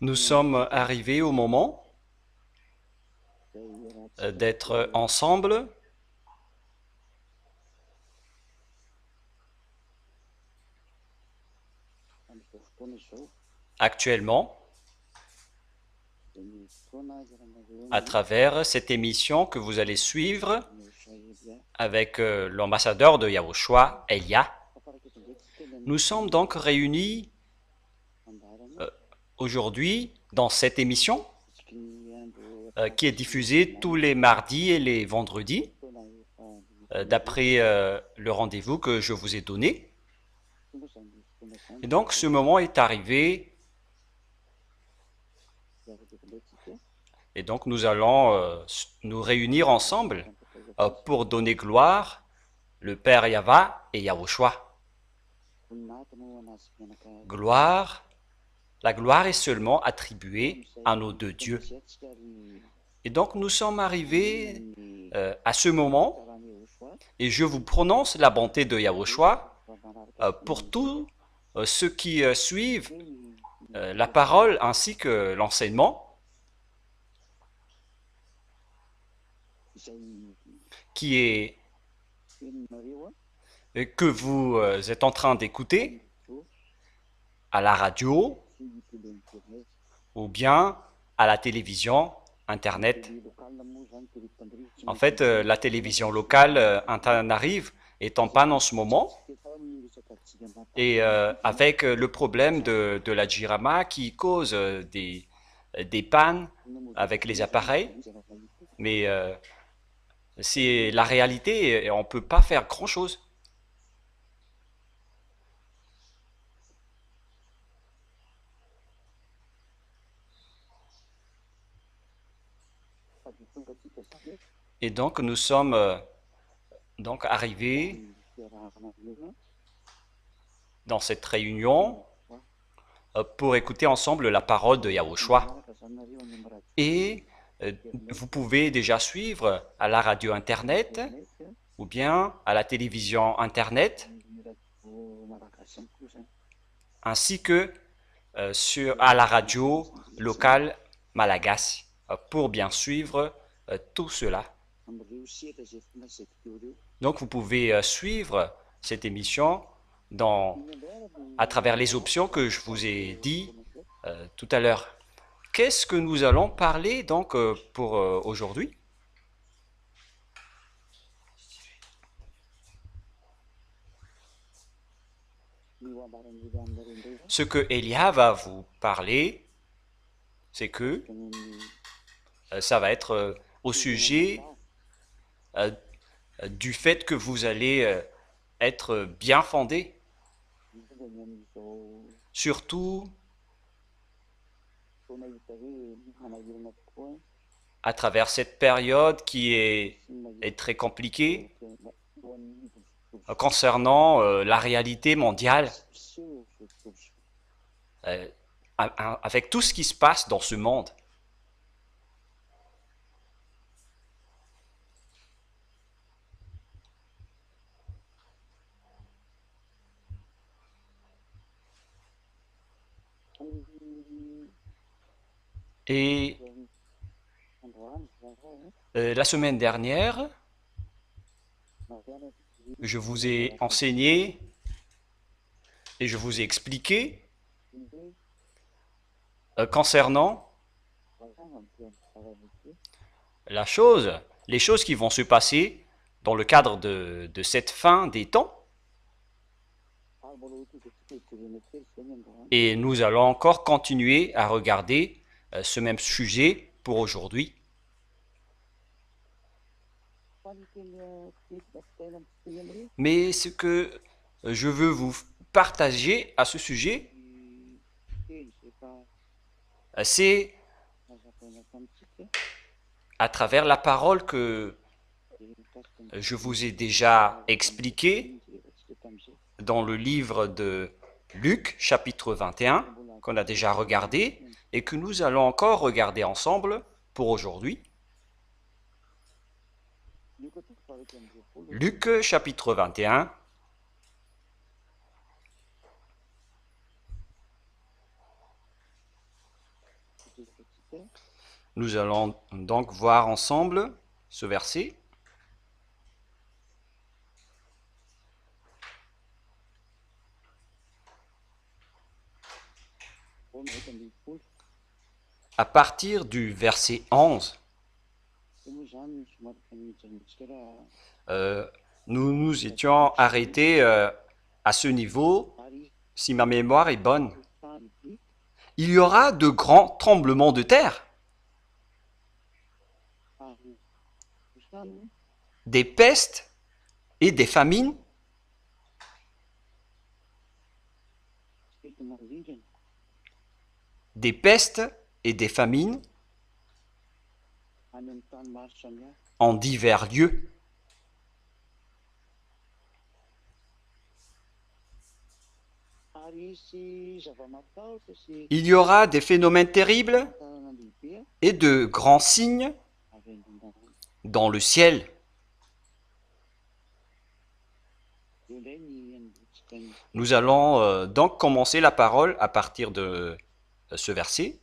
Nous sommes arrivés au moment d'être ensemble actuellement à travers cette émission que vous allez suivre avec l'ambassadeur de Yahushua, Elia. Nous sommes donc réunis aujourd'hui dans cette émission qui est diffusée tous les mardis et les vendredis d'après le rendez-vous que je vous ai donné. Et donc ce moment est arrivé et donc nous allons nous réunir ensemble pour donner gloire le Père Yahva et Yahushua. Gloire, la gloire est seulement attribuée à nos deux dieux. Et donc nous sommes arrivés à ce moment et je vous prononce la bonté de Yahushua pour tous ceux qui suivent la parole ainsi que l'enseignement qui est que vous êtes en train d'écouter à la radio ou bien à la télévision, Internet. En fait, la télévision locale Antananarive est en panne en ce moment et avec le problème de la Jirama qui cause des pannes avec les appareils, mais c'est la réalité et on ne peut pas faire grand-chose. Et donc nous sommes donc arrivés dans cette réunion pour écouter ensemble la parole de Yahushua. Et vous pouvez déjà suivre à la radio Internet ou bien à la télévision Internet ainsi que à la radio locale Malagasy pour bien suivre tout cela. Donc vous pouvez suivre cette émission à travers les options que je vous ai dit tout à l'heure. Qu'est-ce que nous allons parler donc pour aujourd'hui? Ce que Elia va vous parler, c'est que ça va être au sujet du fait que vous allez être bien fondé, surtout à travers cette période qui est très compliquée concernant la réalité mondiale, avec tout ce qui se passe dans ce monde. Et la semaine dernière, je vous ai enseigné et je vous ai expliqué concernant les choses qui vont se passer dans le cadre de cette fin des temps. Et nous allons encore continuer à regarder ce même sujet pour aujourd'hui. Mais ce que je veux vous partager à ce sujet, c'est à travers la parole que je vous ai déjà expliquée dans le livre de Luc, chapitre 21, qu'on a déjà regardé et que nous allons encore regarder ensemble pour aujourd'hui. Luc, chapitre 21. Nous allons donc voir ensemble ce verset. À partir du verset 11, nous nous étions arrêtés à ce niveau, si ma mémoire est bonne. Il y aura de grands tremblements de terre, des pestes et des famines, des pestes et des famines en divers lieux. Il y aura des phénomènes terribles et de grands signes dans le ciel. Nous allons donc commencer la parole à partir de ce verset.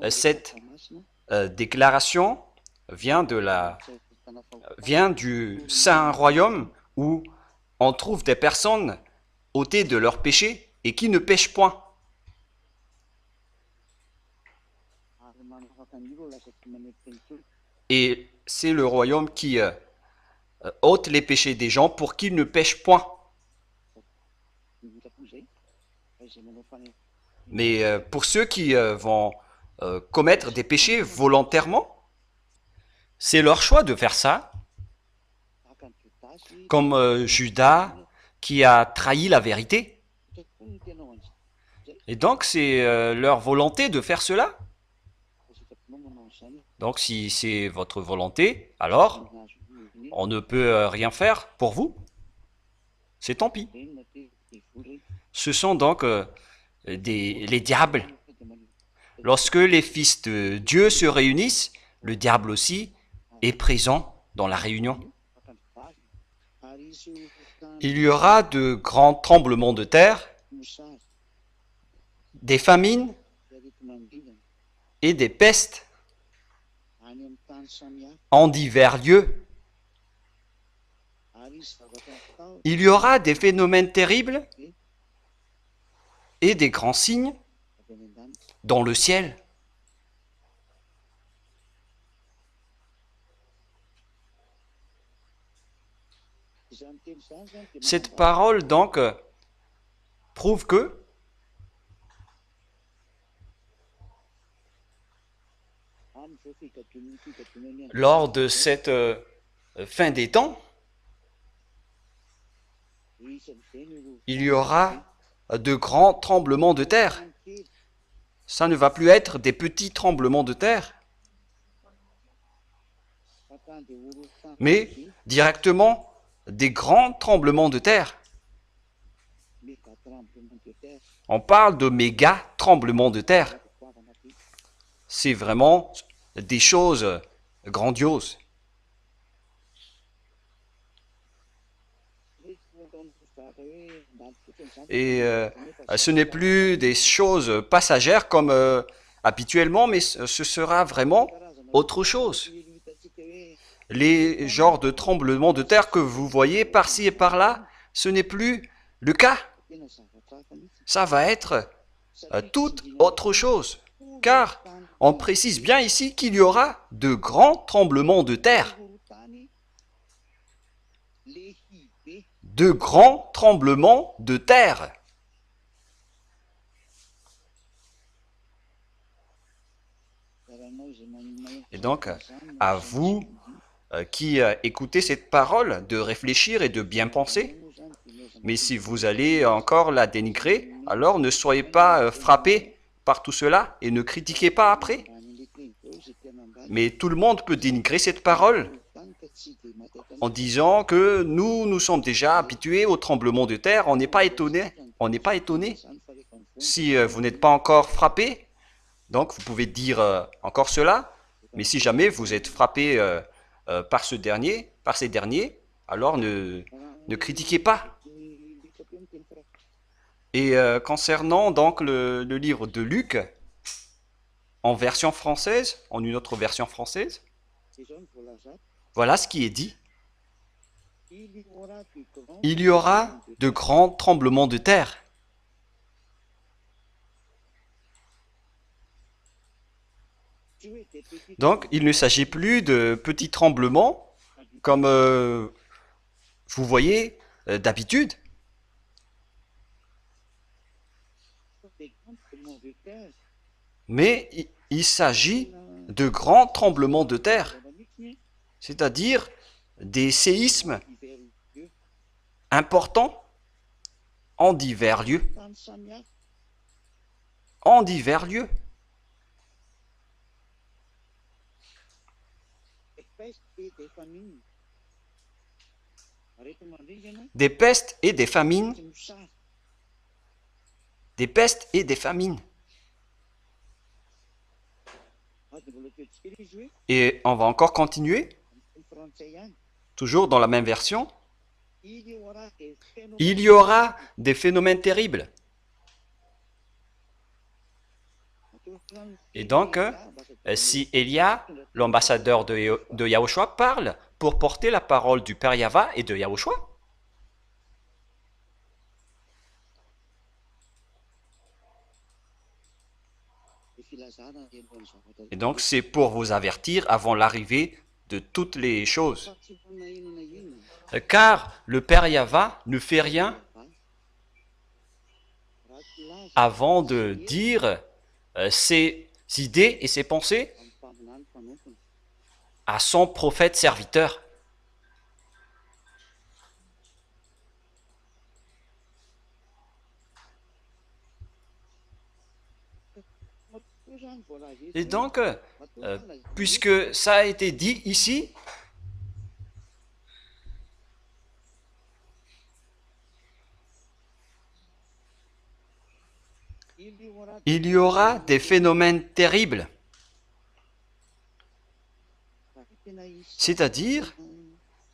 Cette déclaration vient du Saint Royaume où on trouve des personnes ôtées de leurs péchés et qui ne péchent point. Et c'est le royaume qui ôte les péchés des gens pour qu'ils ne pêchent point. Mais pour ceux qui vont commettre des péchés volontairement, c'est leur choix de faire ça, comme Judas qui a trahi la vérité. Et donc c'est leur volonté de faire cela. Donc si c'est votre volonté, alors on ne peut rien faire pour vous. C'est tant pis. Ce sont donc les diables. Lorsque les fils de Dieu se réunissent, le diable aussi est présent dans la réunion. Il y aura de grands tremblements de terre, des famines et des pestes en divers lieux. Il y aura des phénomènes terribles et des grands signes dans le ciel. Cette parole donc prouve que lors de cette fin des temps, il y aura de grands tremblements de terre. Ça ne va plus être des petits tremblements de terre, mais directement des grands tremblements de terre. On parle de méga tremblements de terre. C'est vraiment des choses grandioses. Et ce n'est plus des choses passagères comme habituellement, mais ce sera vraiment autre chose. Les genres de tremblements de terre que vous voyez par-ci et par-là, ce n'est plus le cas. Ça va être toute autre chose, car on précise bien ici qu'il y aura de grands tremblements de terre. De grands tremblements de terre. Et donc, à vous qui écoutez cette parole, de réfléchir et de bien penser. Mais si vous allez encore la dénigrer, alors ne soyez pas frappés par tout cela et ne critiquez pas après. Mais tout le monde peut dénigrer cette parole en disant que nous sommes déjà habitués au tremblement de terre, on n'est pas étonné. On n'est pas étonné. Si vous n'êtes pas encore frappé, donc vous pouvez dire encore cela, mais si jamais vous êtes frappé par ces derniers, alors ne critiquez pas. Et concernant donc le livre de Luc, en version française, en une autre version française, voilà ce qui est dit. Il y aura de grands tremblements de terre. Donc, il ne s'agit plus de petits tremblements comme vous voyez d'habitude, mais il s'agit de grands tremblements de terre, c'est-à-dire des séismes importants en divers lieux. En divers lieux. Des pestes et des famines. Des pestes et des famines. Et on va encore continuer, toujours dans la même version. Il y aura des phénomènes terribles. Et donc, si Elia, l'ambassadeur de Yahushua, parle pour porter la parole du Père Yahva et de Yahushua, et donc c'est pour vous avertir avant l'arrivée de toutes les choses. Car le Père Yahva ne fait rien avant de dire ses idées et ses pensées à son prophète serviteur. Et donc, puisque ça a été dit ici, il y aura des phénomènes terribles, c'est-à-dire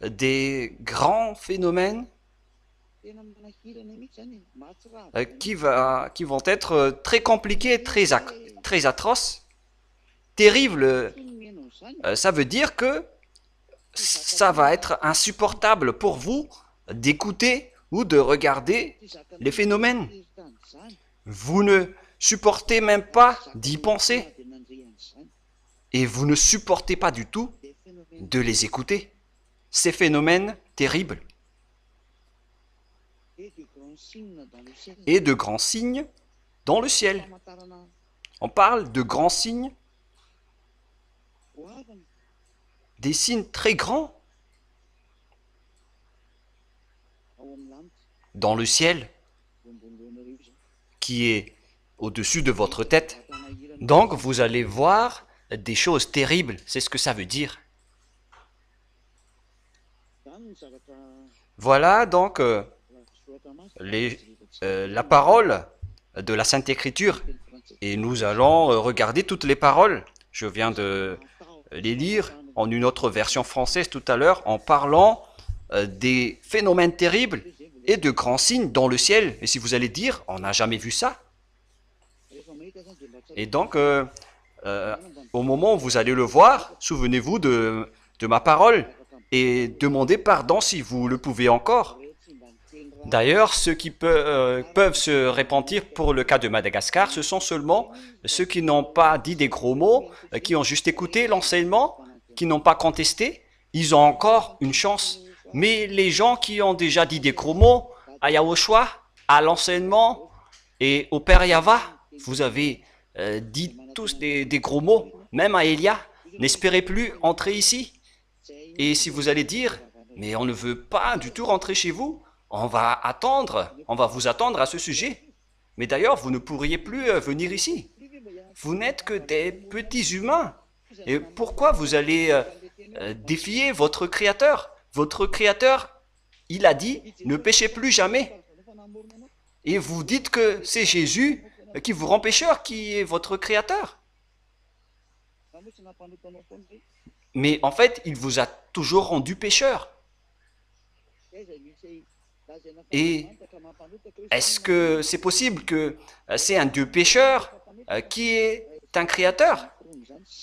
des grands phénomènes qui vont être très compliqués, très atroces, terribles. Ça veut dire que ça va être insupportable pour vous d'écouter ou de regarder les phénomènes. Vous ne supportez même pas d'y penser. Et vous ne supportez pas du tout de les écouter. Ces phénomènes terribles. Et de grands signes dans le ciel. On parle de grands signes, des signes très grands dans le ciel qui est au-dessus de votre tête. Donc vous allez voir des choses terribles, c'est ce que ça veut dire. Voilà donc la parole de la Sainte Écriture. Et nous allons regarder toutes les paroles. Je viens de les lire en une autre version française tout à l'heure en parlant des phénomènes terribles et de grands signes dans le ciel. Et si vous allez dire, on n'a jamais vu ça. Et donc, au moment où vous allez le voir, souvenez-vous de ma parole et demandez pardon si vous le pouvez encore. D'ailleurs, ceux qui peuvent se repentir pour le cas de Madagascar, ce sont seulement ceux qui n'ont pas dit des gros mots, qui ont juste écouté l'enseignement, qui n'ont pas contesté. Ils ont encore une chance. Mais les gens qui ont déjà dit des gros mots à Yahushua, à l'enseignement et au Père Yahva, vous avez dit tous des gros mots, même à Elia, n'espérez plus entrer ici. Et si vous allez dire, mais on ne veut pas du tout rentrer chez vous, on va vous attendre à ce sujet. Mais d'ailleurs, vous ne pourriez plus venir ici. Vous n'êtes que des petits humains. Et pourquoi vous allez défier votre Créateur? Votre Créateur, il a dit, ne péchez plus jamais. Et vous dites que c'est Jésus qui vous rend pécheur, qui est votre Créateur. Mais en fait, il vous a toujours rendu pécheur. Et est-ce que c'est possible que c'est un Dieu pécheur qui est un créateur?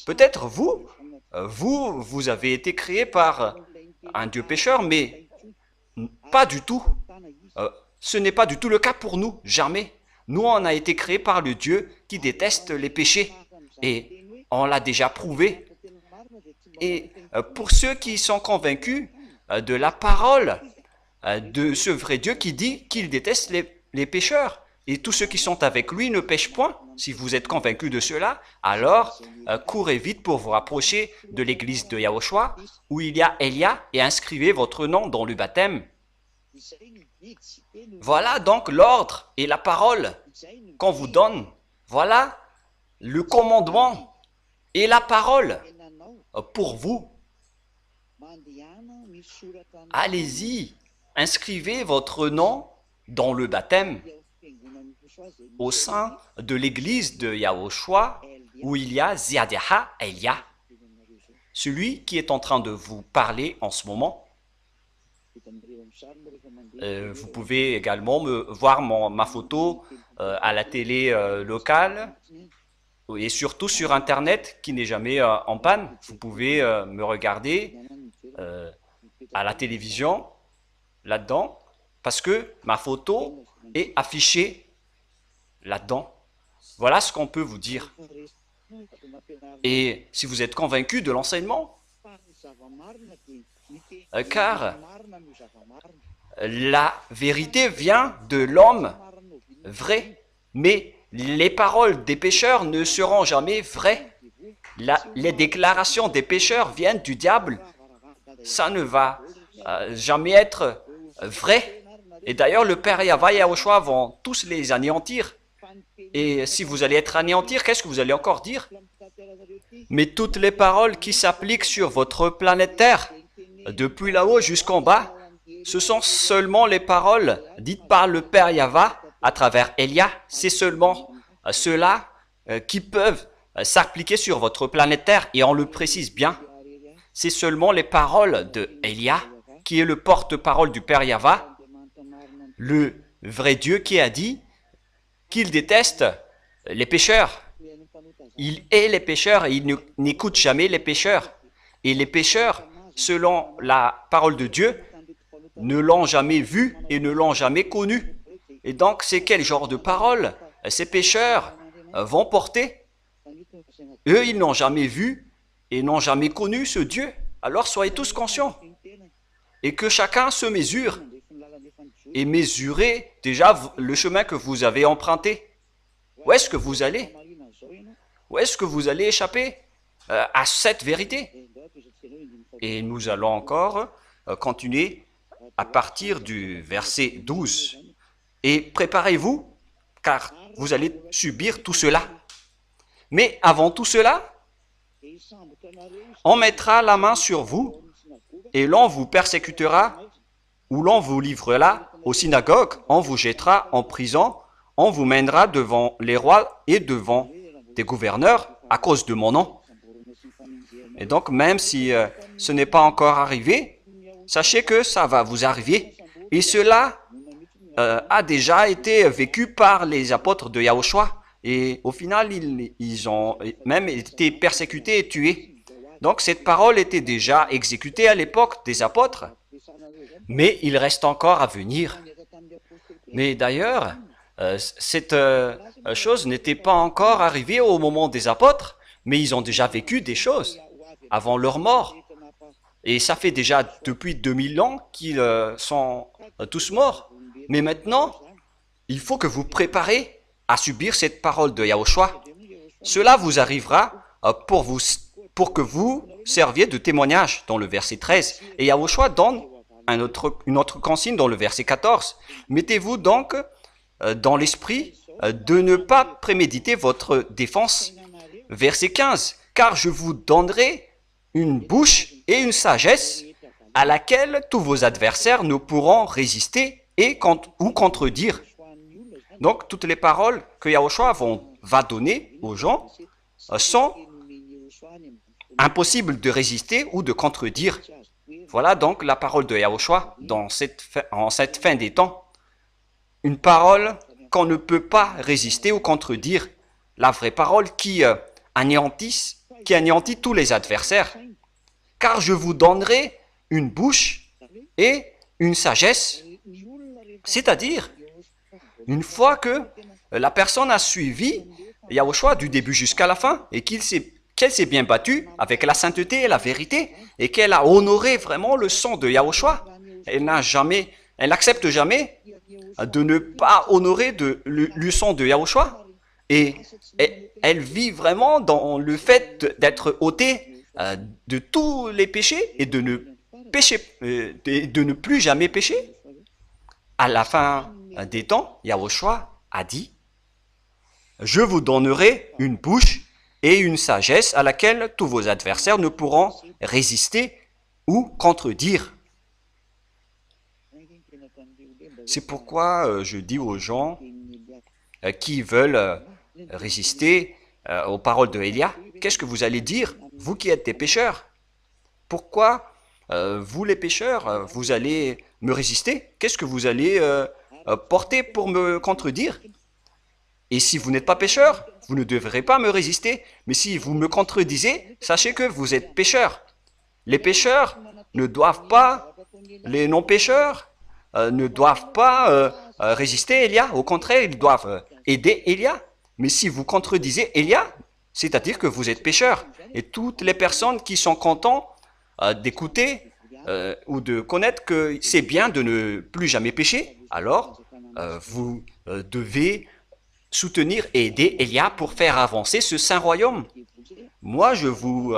Peut-être vous avez été créé par un Dieu pécheur, mais pas du tout. Ce n'est pas du tout le cas pour nous, jamais. Nous, on a été créés par le Dieu qui déteste les péchés. Et on l'a déjà prouvé. Et pour ceux qui sont convaincus de la parole de ce vrai Dieu qui dit qu'il déteste les pécheurs, et tous ceux qui sont avec lui ne pêchent point, si vous êtes convaincus de cela, alors courez vite pour vous rapprocher de l'église de Yahushua, où il y a Elia, et inscrivez votre nom dans le baptême. Voilà donc l'ordre et la parole qu'on vous donne. Voilà le commandement et la parole pour vous. Allez-y, inscrivez votre nom dans le baptême au sein de l'église de Yahushua où il y a Ziadiha Elia, celui qui est en train de vous parler en ce moment. Vous pouvez également voir ma photo à la télé locale et surtout sur Internet qui n'est jamais en panne. Vous pouvez me regarder à la télévision là-dedans parce que ma photo est affichée là-dedans. Voilà ce qu'on peut vous dire. Et si vous êtes convaincu de l'enseignement, car la vérité vient de l'homme vrai, mais les paroles des pécheurs ne seront jamais vraies. Les déclarations des pécheurs viennent du diable. Ça ne va jamais être vrai. Et d'ailleurs, le Père Yahweh et Yahushua vont tous les anéantir. Et si vous allez être anéantir, qu'est-ce que vous allez encore dire? Mais toutes les paroles qui s'appliquent sur votre planète Terre, depuis là-haut jusqu'en bas, ce sont seulement les paroles dites par le Père Yahweh à travers Elia. C'est seulement ceux-là qui peuvent s'appliquer sur votre planète Terre. Et on le précise bien. C'est seulement les paroles de Elia, qui est le porte-parole du Père Yahweh, le vrai Dieu qui a dit qu'il déteste les pécheurs. Il hait les pécheurs et il n'écoute jamais les pécheurs. Et les pécheurs, selon la parole de Dieu, ne l'ont jamais vu et ne l'ont jamais connu. Et donc, c'est quel genre de parole ces pécheurs vont porter? Eux, ils n'ont jamais vu et n'ont jamais connu ce Dieu. Alors, soyez tous conscients. Et que chacun se mesure. Et mesurez déjà le chemin que vous avez emprunté. Où est-ce que vous allez? Où est-ce que vous allez échapper à cette vérité? Et nous allons encore continuer à partir du verset 12. Et préparez-vous, car vous allez subir tout cela. Mais avant tout cela, on mettra la main sur vous et l'on vous persécutera ou l'on vous livrera aux synagogues, on vous jettera en prison, on vous mènera devant les rois et devant des gouverneurs à cause de mon nom. Et donc, même si ce n'est pas encore arrivé, sachez que ça va vous arriver. Et cela a déjà été vécu par les apôtres de Yahushua. Et au final, ils ont même été persécutés et tués. Donc, cette parole était déjà exécutée à l'époque des apôtres. Mais il reste encore à venir. Mais d'ailleurs, cette chose n'était pas encore arrivée au moment des apôtres, mais ils ont déjà vécu des choses avant leur mort. Et ça fait déjà depuis 2000 ans qu'ils sont tous morts. Mais maintenant, il faut que vous préparez à subir cette parole de Yahushua. Cela vous arrivera pour que vous serviez de témoignage dans le verset 13. Et Yahushua donne une autre consigne dans le verset 14. Mettez-vous donc dans l'esprit de ne pas préméditer votre défense. Verset 15. Car je vous donnerai une bouche et une sagesse à laquelle tous vos adversaires ne pourront résister ou contredire. Donc, toutes les paroles que Yahushua va donner aux gens sont impossibles de résister ou de contredire. Voilà donc la parole de Yahushua en cette fin des temps. Une parole qu'on ne peut pas résister ou contredire. La vraie parole qui anéantit tous les adversaires. Car je vous donnerai une bouche et une sagesse. C'est-à-dire, une fois que la personne a suivi Yahushua du début jusqu'à la fin et qu'elle s'est bien battue avec la sainteté et la vérité et qu'elle a honoré vraiment le sang de Yahushua, elle n'accepte jamais de ne pas honorer le sang de Yahushua et elle vit vraiment dans le fait d'être ôtée de tous les péchés et de ne plus jamais pécher. À la fin des temps, Yahushua a dit: je vous donnerai une bouche et une sagesse à laquelle tous vos adversaires ne pourront résister ou contredire. C'est pourquoi je dis aux gens qui veulent résister aux paroles de Élia, qu'est-ce que vous allez dire, vous qui êtes des pécheurs? Pourquoi vous les pécheurs, vous allez me résister? Qu'est-ce que vous allez porter pour me contredire? Et si vous n'êtes pas pécheur, vous ne devrez pas me résister. Mais si vous me contredisez, sachez que vous êtes pécheur. Les pécheurs ne doivent pas, les non-pécheurs ne doivent pas résister Élia. Au contraire, ils doivent aider Élia. Mais si vous contredisez Élia, c'est-à-dire que vous êtes pécheur. Et toutes les personnes qui sont contentes d'écouter ou de connaître que c'est bien de ne plus jamais pécher, alors vous devez soutenir et aider Élia pour faire avancer ce saint royaume. Moi, je vous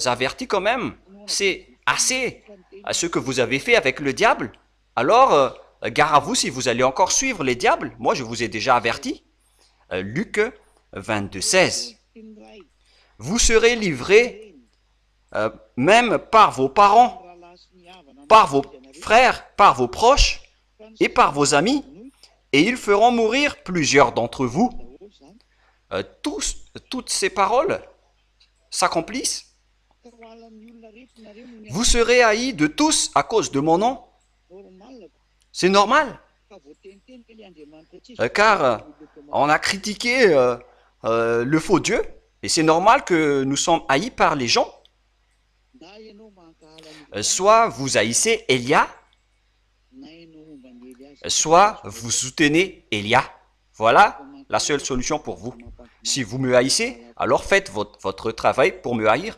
avertis quand même, c'est assez à ce que vous avez fait avec le diable. Alors, gare à vous si vous allez encore suivre les diables. Moi, je vous ai déjà averti. Luc 22, 16. Vous serez livrés même par vos parents, par vos frères, par vos proches et par vos amis, et ils feront mourir plusieurs d'entre vous. Toutes ces paroles s'accomplissent. Vous serez haïs de tous à cause de mon nom. C'est normal, car on a critiqué le faux Dieu, et c'est normal que nous sommes haïs par les gens. Soit vous haïssez Élia, soit vous soutenez Élia. Voilà la seule solution pour vous. Si vous me haïssez, alors faites votre travail pour me haïr.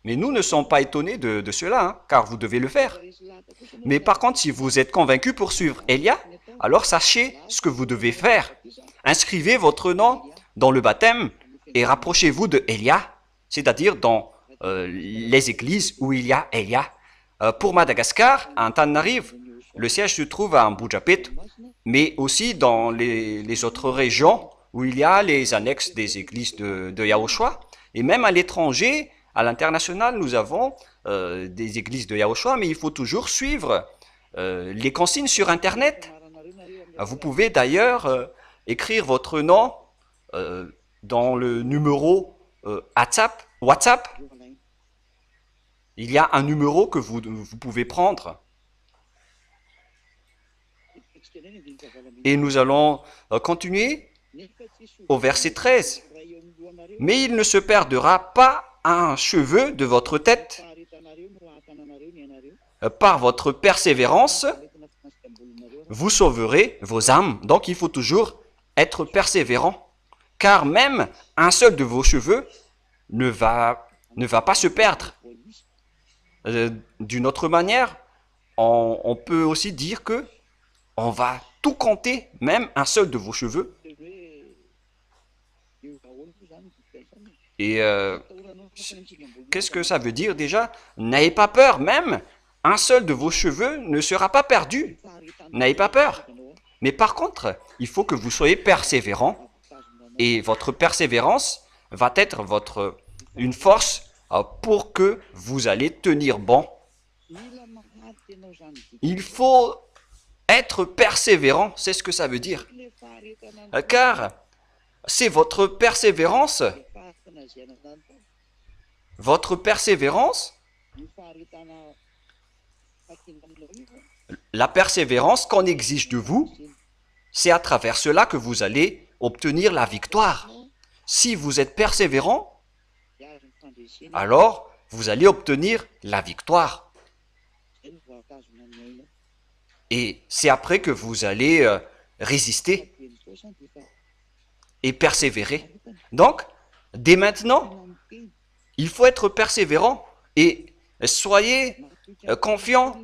Mais nous ne sommes pas étonnés de cela, hein, car vous devez le faire. Mais par contre, si vous êtes convaincu pour suivre Élia, alors sachez ce que vous devez faire. Inscrivez votre nom dans le baptême et rapprochez-vous de Élia, c'est-à-dire dans les églises où il y a Élia. Pour Madagascar, à Antananarive, le siège se trouve à Mbujapit, mais aussi dans les autres régions où il y a les annexes des églises de Yahushua. Et même à l'étranger, à l'international, nous avons des églises de Yahushua, mais il faut toujours suivre les consignes sur Internet. Vous pouvez d'ailleurs écrire votre nom dans le numéro WhatsApp. Il y a un numéro que vous pouvez prendre. Et nous allons continuer au verset 13. Mais il ne se perdra pas un cheveu de votre tête. Par votre persévérance, vous sauverez vos âmes. Donc il faut toujours être persévérant. Car même un seul de vos cheveux ne va pas se perdre. D'une autre manière, on peut aussi dire que on va tout compter, même un seul de vos cheveux. Et qu'est-ce que ça veut dire déjà? N'ayez pas peur, même un seul de vos cheveux ne sera pas perdu. N'ayez pas peur. Mais par contre, il faut que vous soyez persévérant. Et votre persévérance va être une force pour que vous allez tenir bon. Il faut être persévérant, c'est ce que ça veut dire. Car c'est votre persévérance La persévérance qu'on exige de vous, c'est à travers cela que vous allez obtenir la victoire. Si vous êtes persévérant, alors vous allez obtenir la victoire. Et c'est après que vous allez résister et persévérer. Donc, dès maintenant, il faut être persévérant et soyez confiants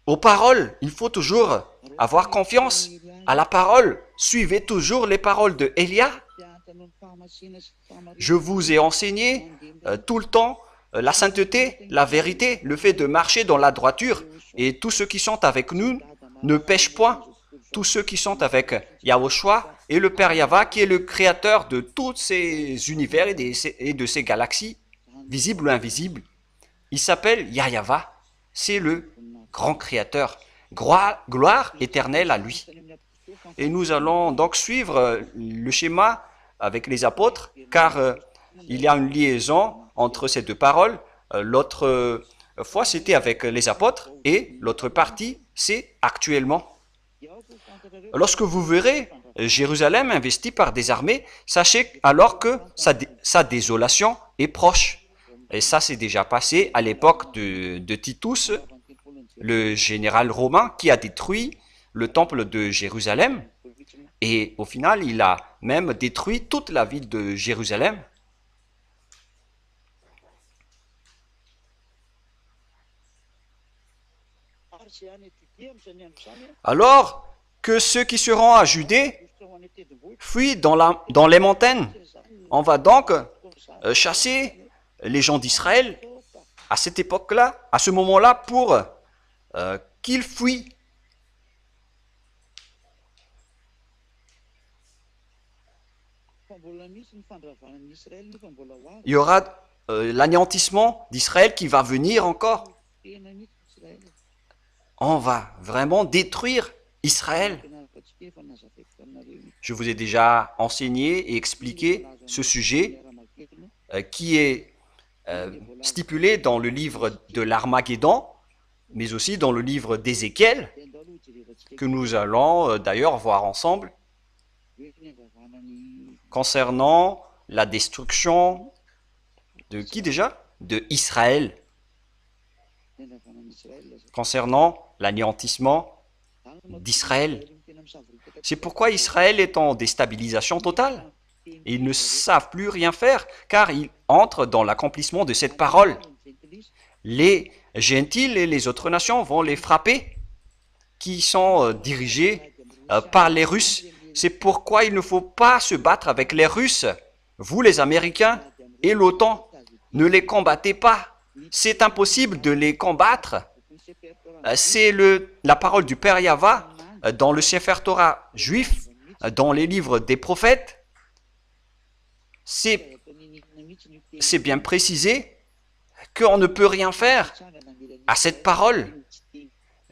aux paroles. Il faut toujours avoir confiance à la parole. Suivez toujours les paroles de Élia. Je vous ai enseigné tout le temps la sainteté, la vérité, le fait de marcher dans la droiture. Et tous ceux qui sont avec nous ne pêchent point. Tous ceux qui sont avec Yahushua et le Père Yahva, qui est le créateur de tous ces univers et de ces galaxies, visibles ou invisibles. Il s'appelle Yahva. C'est le grand créateur. Gloire éternelle à lui. Et nous allons donc suivre le schéma avec les apôtres, car il y a une liaison entre ces deux paroles. L'autre fois, c'était avec les apôtres, et l'autre partie, c'est actuellement. Lorsque vous verrez Jérusalem investie par des armées, sachez alors que sa désolation est proche. Et ça, c'est déjà passé à l'époque de Titus, le général romain qui a détruit le temple de Jérusalem. Et au final, il a même détruit toute la ville de Jérusalem. Alors que ceux qui seront à Judée fuient dans les montagnes. On va donc chasser les gens d'Israël à cette époque-là, à ce moment-là, pour qu'ils fuient. Il y aura l'anéantissement d'Israël qui va venir encore. On va vraiment détruire Israël. Je vous ai déjà enseigné et expliqué ce sujet qui est stipulé dans le livre de l'Armageddon, mais aussi dans le livre d'Ézéchiel, que nous allons d'ailleurs voir ensemble, concernant la destruction de qui déjà? De Israël. Concernant l'anéantissement d'Israël. C'est pourquoi Israël est en déstabilisation totale. Et ils ne savent plus rien faire, car ils entrent dans l'accomplissement de cette parole. Les gentils et les autres nations vont les frapper, qui sont dirigés par les Russes. C'est pourquoi il ne faut pas se battre avec les Russes. Vous, les Américains et l'OTAN, ne les combattez pas. C'est impossible de les combattre. C'est la parole du Père Yahva dans le Sefer Torah juif, dans les livres des prophètes. C'est bien précisé qu'on ne peut rien faire à cette parole.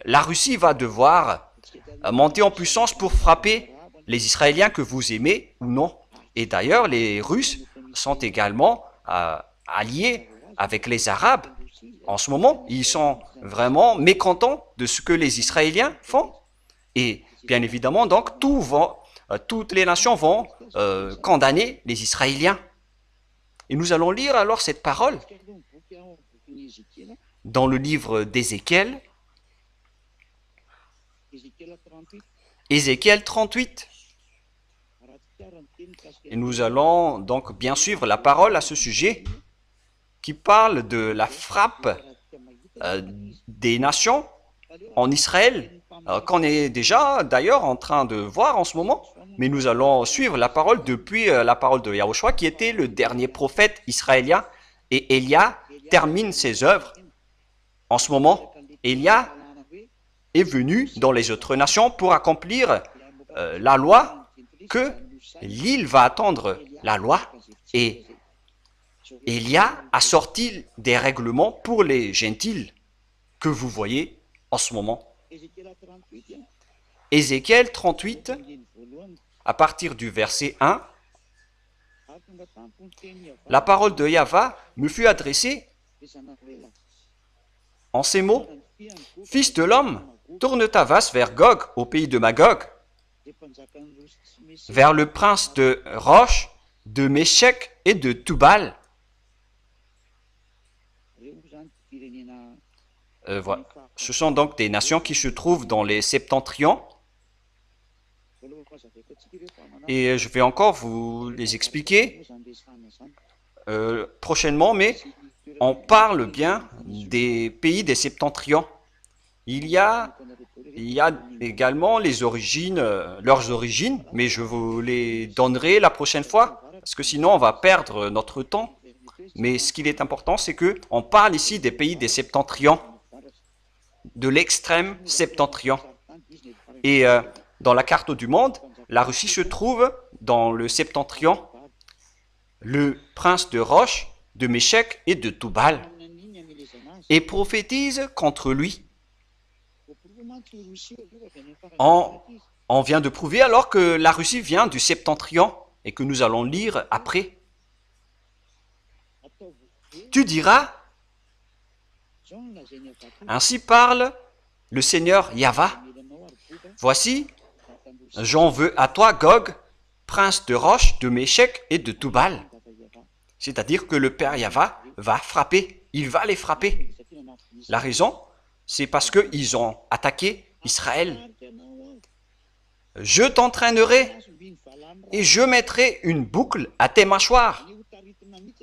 La Russie va devoir monter en puissance pour frapper les Israéliens que vous aimez ou non. Et d'ailleurs, les Russes sont également alliés avec les Arabes. En ce moment, ils sont vraiment mécontents de ce que les Israéliens font. Et bien évidemment, donc, toutes les nations vont condamner les Israéliens. Et nous allons lire alors cette parole dans le livre d'Ézéchiel, Ézéchiel 38. Et nous allons donc bien suivre la parole à ce sujet qui parle de la frappe des nations en Israël, qu'on est déjà d'ailleurs en train de voir en ce moment. Mais nous allons suivre la parole depuis la parole de Yahushua, qui était le dernier prophète israélien. Et Élia termine ses œuvres en ce moment. Élia est venu dans les autres nations pour accomplir la loi, que l'île va attendre la loi. Et Élia a sorti des règlements pour les gentils que vous voyez en ce moment. Ézéchiel 38, à partir du verset 1, la parole de Yahva me fut adressée En ces mots, Fils de l'homme, tourne ta face vers Gog, au pays de Magog, vers le prince de Roche, de Méchec et de Tubal. Voilà. Ce sont donc des nations qui se trouvent dans les septentrions. Et je vais encore vous les expliquer prochainement, mais on parle bien des pays des septentrions. Il y a également les origines, leurs origines, mais je vous les donnerai la prochaine fois, parce que sinon on va perdre notre temps. Mais ce qui est important, c'est qu'on parle ici des pays des septentrions, de l'extrême septentrion. Et dans la carte du monde, la Russie se trouve dans le septentrion. Le prince de Roche, de Méchec et de Tubal, et prophétise contre lui. On vient de prouver alors que la Russie vient du septentrion et que nous allons lire après. Tu diras, ainsi parle le Seigneur Yahva. Voici, j'en veux à toi, Gog, prince de Roche, de Méchec et de Tubal. C'est-à-dire que le Père Yahva va frapper, il va les frapper. La raison, c'est parce qu'ils ont attaqué Israël. Je t'entraînerai et je mettrai une boucle à tes mâchoires.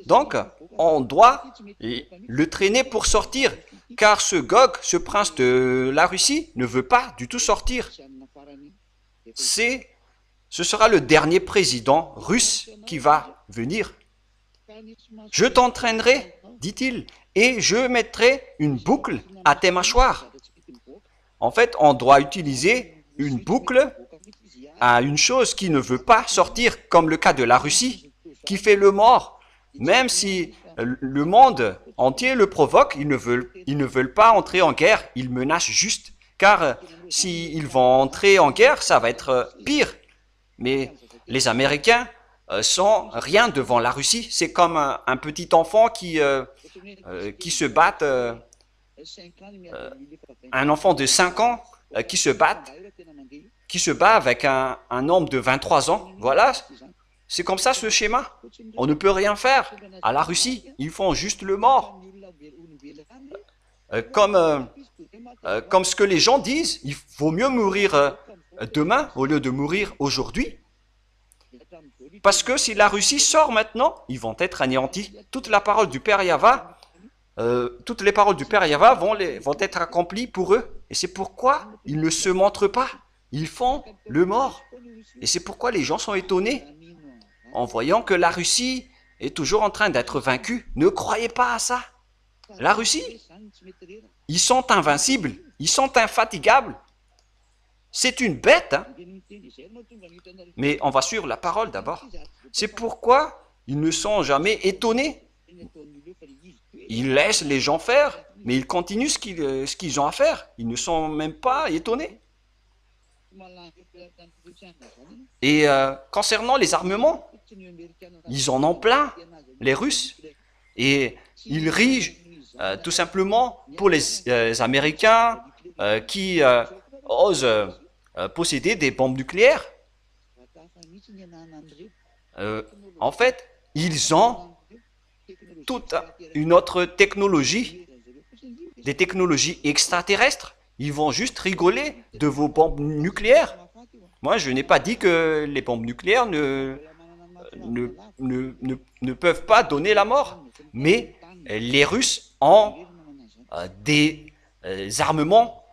Donc, on doit le traîner pour sortir, car ce Gog, ce prince de la Russie, ne veut pas du tout sortir. Ce sera le dernier président russe qui va venir. Je t'entraînerai, dit-il, et je mettrai une boucle à tes mâchoires. En fait, on doit utiliser une boucle à une chose qui ne veut pas sortir, comme le cas de la Russie, qui fait le mort. Même si le monde entier le provoque, ils ne veulent pas entrer en guerre, ils menacent juste. Car s'ils vont entrer en guerre, ça va être pire. Mais les Américains sont rien devant la Russie. C'est comme un petit enfant qui se bat, un enfant de 5 ans qui se bat avec un homme de 23 ans. Voilà, c'est comme ça ce schéma. On ne peut rien faire à la Russie. Ils font juste le mort. Comme ce que les gens disent, il vaut mieux mourir demain au lieu de mourir aujourd'hui. Parce que si la Russie sort maintenant, ils vont être anéantis. Toute la parole du Père Yahva, toutes les paroles du Père Yahva vont être accomplies pour eux. Et c'est pourquoi ils ne se montrent pas. Ils font le mort. Et c'est pourquoi les gens sont étonnés en voyant que la Russie est toujours en train d'être vaincue. Ne croyez pas à ça. La Russie, ils sont invincibles, ils sont infatigables. C'est une bête, hein? Mais on va suivre la parole d'abord. C'est pourquoi ils ne sont jamais étonnés. Ils laissent les gens faire, mais ils continuent ce qu'ils ont à faire. Ils ne sont même pas étonnés. Et concernant les armements, ils en ont plein, les Russes. Et ils rient tout simplement pour les Américains qui osent posséder des bombes nucléaires. En fait, ils ont toute une autre technologie, des technologies extraterrestres. Ils vont juste rigoler de vos bombes nucléaires. Moi, je n'ai pas dit que les bombes nucléaires ne peuvent pas donner la mort. Mais les Russes ont des armements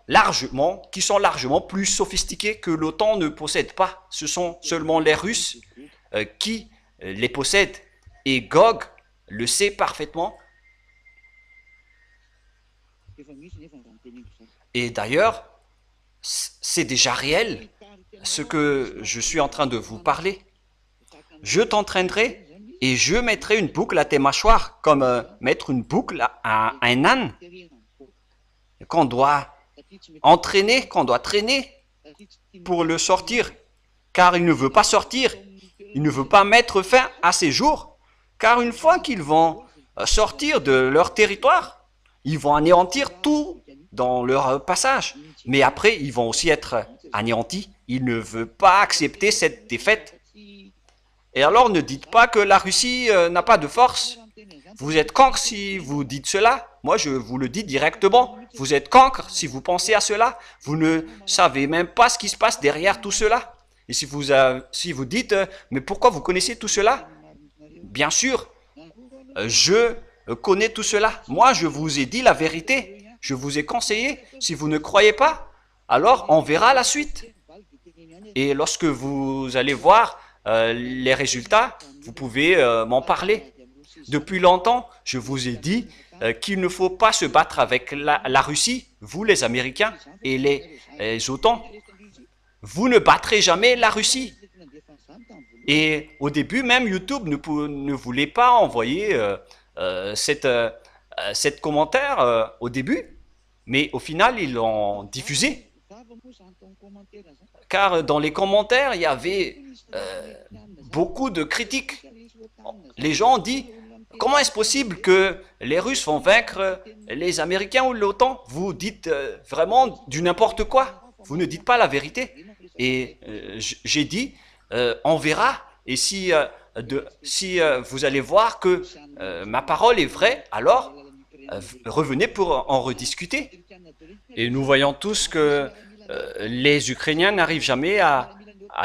qui sont largement plus sophistiqués que l'OTAN ne possède pas. Ce sont seulement les Russes qui les possèdent. Et Gog le sait parfaitement. Et d'ailleurs, c'est déjà réel, ce que je suis en train de vous parler. Je t'entraînerai et je mettrai une boucle à tes mâchoires, comme mettre une boucle à un âne qu'on doit entraîner, qu'on doit traîner pour le sortir, car il ne veut pas sortir, il ne veut pas mettre fin à ses jours, car une fois qu'ils vont sortir de leur territoire, Ils vont anéantir tout dans leur passage. Mais après, ils vont aussi être anéantis. Ils ne veulent pas accepter cette défaite. Et alors, ne dites pas que la Russie n'a pas de force. Vous êtes cancre si vous dites cela. Moi, je vous le dis directement. Vous êtes cancre si vous pensez à cela. Vous ne savez même pas ce qui se passe derrière tout cela. Et si vous dites, mais pourquoi vous connaissez tout cela? Bien sûr, je connais tout cela. Moi, je vous ai dit la vérité. Je vous ai conseillé. Si vous ne croyez pas, alors on verra la suite. Et lorsque vous allez voir les résultats, vous pouvez m'en parler. Depuis longtemps, je vous ai dit qu'il ne faut pas se battre avec la Russie, vous les Américains et les OTAN. Vous ne battrez jamais la Russie. Et au début, même YouTube ne voulait pas envoyer cette commentaire au début, mais au final, ils l'ont diffusé. Car dans les commentaires, il y avait beaucoup de critiques. Les gens ont dit, comment est-ce possible que les Russes vont vaincre les Américains ou l'OTAN? Vous dites vraiment du n'importe quoi. Vous ne dites pas la vérité. Et j'ai dit, on verra. Et si vous allez voir que ma parole est vraie, alors revenez pour en rediscuter. Et nous voyons tous que les Ukrainiens n'arrivent jamais à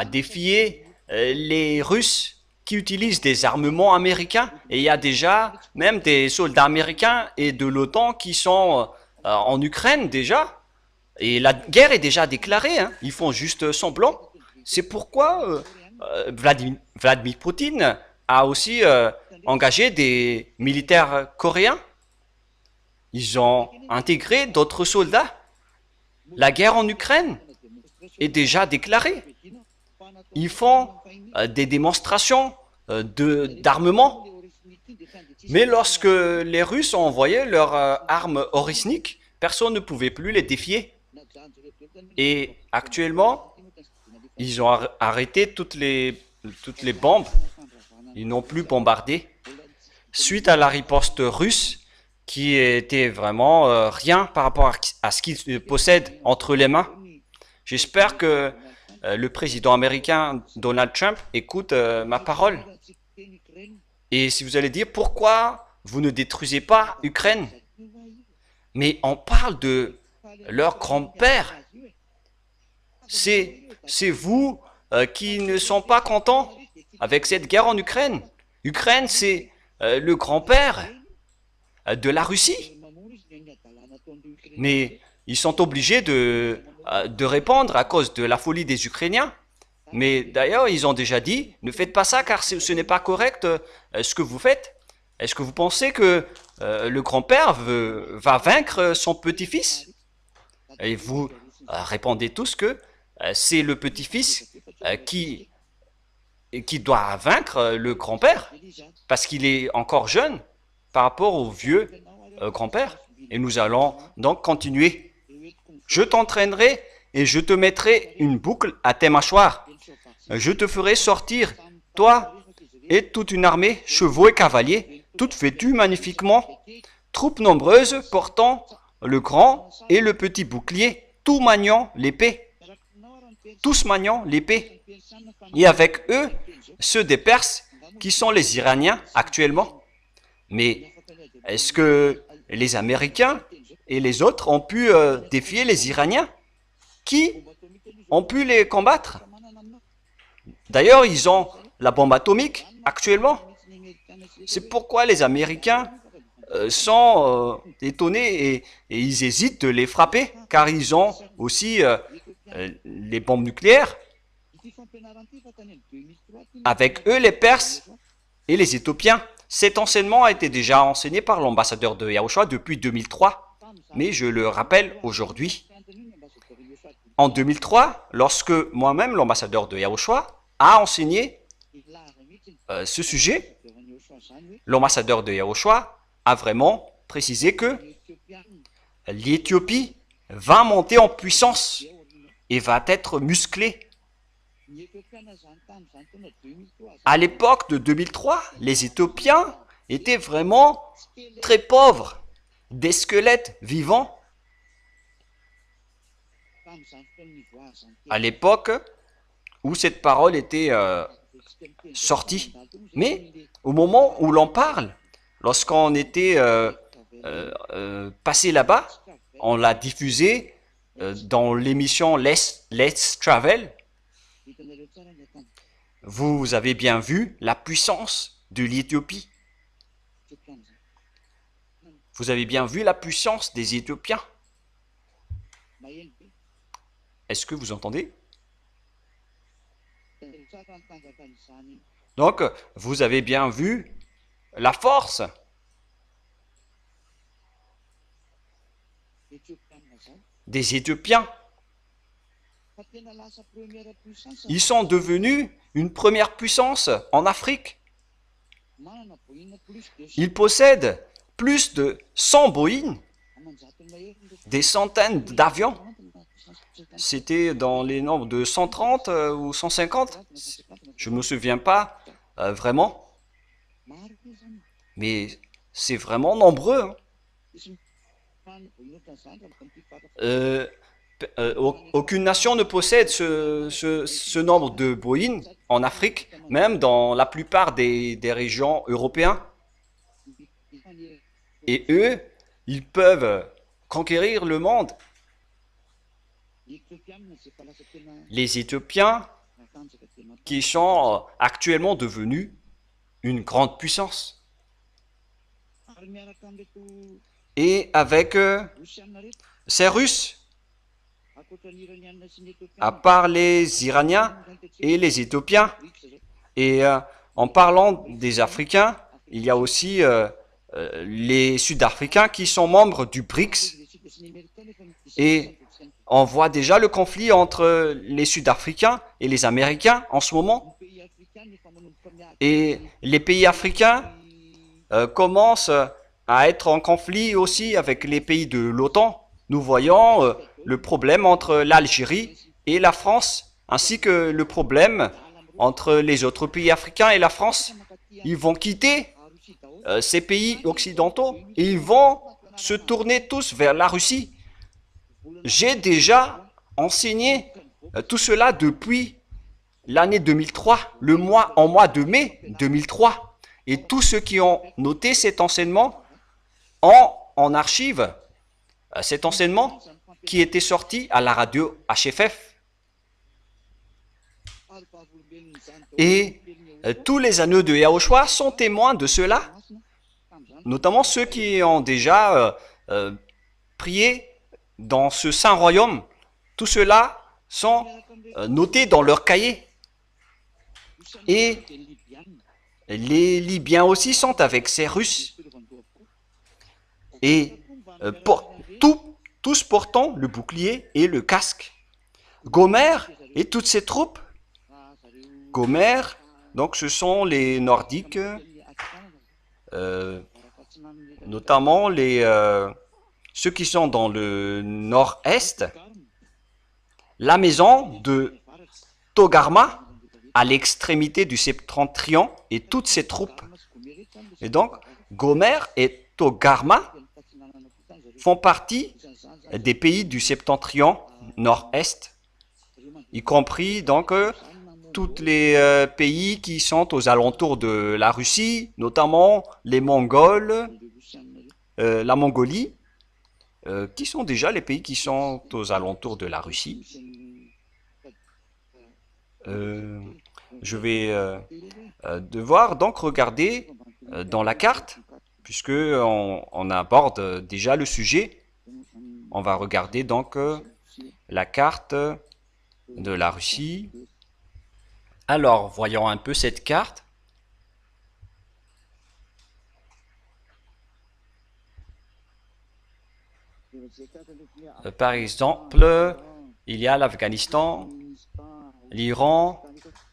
défier les Russes qui utilisent des armements américains. Et il y a déjà même des soldats américains et de l'OTAN qui sont en Ukraine déjà. Et la guerre est déjà déclarée, hein. Ils font juste semblant. C'est pourquoi Vladimir Poutine a aussi engagé des militaires coréens. Ils ont intégré d'autres soldats. La guerre en Ukraine est déjà déclarée. Ils font des démonstrations d'armement. Mais lorsque les Russes ont envoyé leurs armes Oryzhnik, personne ne pouvait plus les défier. Et actuellement, ils ont arrêté toutes les bombes. Ils n'ont plus bombardé. Suite à la riposte russe, qui était vraiment rien par rapport à ce qu'ils possèdent entre les mains. J'espère que le président américain Donald Trump écoute ma parole. Et si vous allez dire, pourquoi vous ne détruisez pas l'Ukraine? Mais on parle de leur grand-père. C'est vous qui ne sont pas contents avec cette guerre en Ukraine. L'Ukraine, c'est le grand-père de la Russie. Mais ils sont obligés de répondre à cause de la folie des Ukrainiens. Mais d'ailleurs, ils ont déjà dit, ne faites pas ça car ce n'est pas correct ce que vous faites. Est-ce que vous pensez que le grand-père va vaincre son petit-fils? Et vous répondez tous que c'est le petit-fils qui doit vaincre le grand-père parce qu'il est encore jeune par rapport au vieux grand-père. Et nous allons donc continuer. Je t'entraînerai et je te mettrai une boucle à tes mâchoires. Je te ferai sortir, toi et toute une armée, chevaux et cavaliers, toutes vêtues magnifiquement, troupes nombreuses portant le grand et le petit bouclier, tous maniant l'épée. Tous maniant l'épée. Et avec eux, ceux des Perses, qui sont les Iraniens actuellement. Mais est-ce que les Américains et les autres ont pu défier les Iraniens? Qui ont pu les combattre? D'ailleurs, ils ont la bombe atomique actuellement. C'est pourquoi les Américains sont étonnés et ils hésitent de les frapper, car ils ont aussi les bombes nucléaires. Avec eux, les Perses et les Éthiopiens. Cet enseignement a été déjà enseigné par l'ambassadeur de Yahushua depuis 2003, mais je le rappelle aujourd'hui. En 2003, lorsque moi-même, l'ambassadeur de Yahushua, a enseigné ce sujet, l'ambassadeur de Yahushua a vraiment précisé que l'Éthiopie va monter en puissance et va être musclée. À l'époque de 2003, les Éthiopiens étaient vraiment très pauvres. des squelettes vivants à l'époque où cette parole était sortie. Mais au moment où l'on parle, lorsqu'on était passé là-bas, on l'a diffusé dans l'émission Let's Travel. Vous avez bien vu la puissance de l'Éthiopie. Vous avez bien vu la puissance des Éthiopiens. Est-ce que vous entendez? Donc, vous avez bien vu la force des Éthiopiens. Ils sont devenus une première puissance en Afrique. Ils possèdent plus de 100 Boeing, des centaines d'avions. C'était dans les nombres de 130 ou 150. Je ne me souviens pas vraiment. Mais c'est vraiment nombreux. Aucune nation ne possède ce nombre de Boeing en Afrique, même dans la plupart des régions européennes. Et eux, ils peuvent conquérir le monde. Les Éthiopiens qui sont actuellement devenus une grande puissance. Et avec ces Russes, à part les Iraniens et les Éthiopiens, et en parlant des Africains, il y a aussi les Sud-Africains qui sont membres du BRICS. Et on voit déjà le conflit entre les Sud-Africains et les Américains en ce moment. Et les pays africains commencent à être en conflit aussi avec les pays de l'OTAN. Nous voyons le problème entre l'Algérie et la France, ainsi que le problème entre les autres pays africains et la France. Ils vont quitter ces pays occidentaux et ils vont se tourner tous vers la Russie. J'ai déjà enseigné tout cela depuis l'année 2003, en mois de mai 2003. Et tous ceux qui ont noté cet enseignement ont en archive cet enseignement qui était sorti à la radio HFF. Et tous les anneaux de Yahushua sont témoins de cela, notamment ceux qui ont déjà prié dans ce saint royaume. Tout cela sont notés dans leur cahier. Et les Libyens aussi sont avec ces Russes. Et tous portant le bouclier et le casque. Gomer et toutes ses troupes. Gomer, donc ce sont les Nordiques, notamment ceux qui sont dans le nord-est. La maison de Togarma, à l'extrémité du septentrion, et toutes ses troupes. Et donc, Gomer et Togarma font partie des pays du septentrion nord-est, y compris donc tous les pays qui sont aux alentours de la Russie, notamment les Mongols, la Mongolie, qui sont déjà les pays qui sont aux alentours de la Russie. Je vais devoir donc regarder dans la carte, puisque on aborde déjà le sujet. On va regarder donc la carte de la Russie. Alors, voyons un peu cette carte. Par exemple, il y a l'Afghanistan, l'Iran,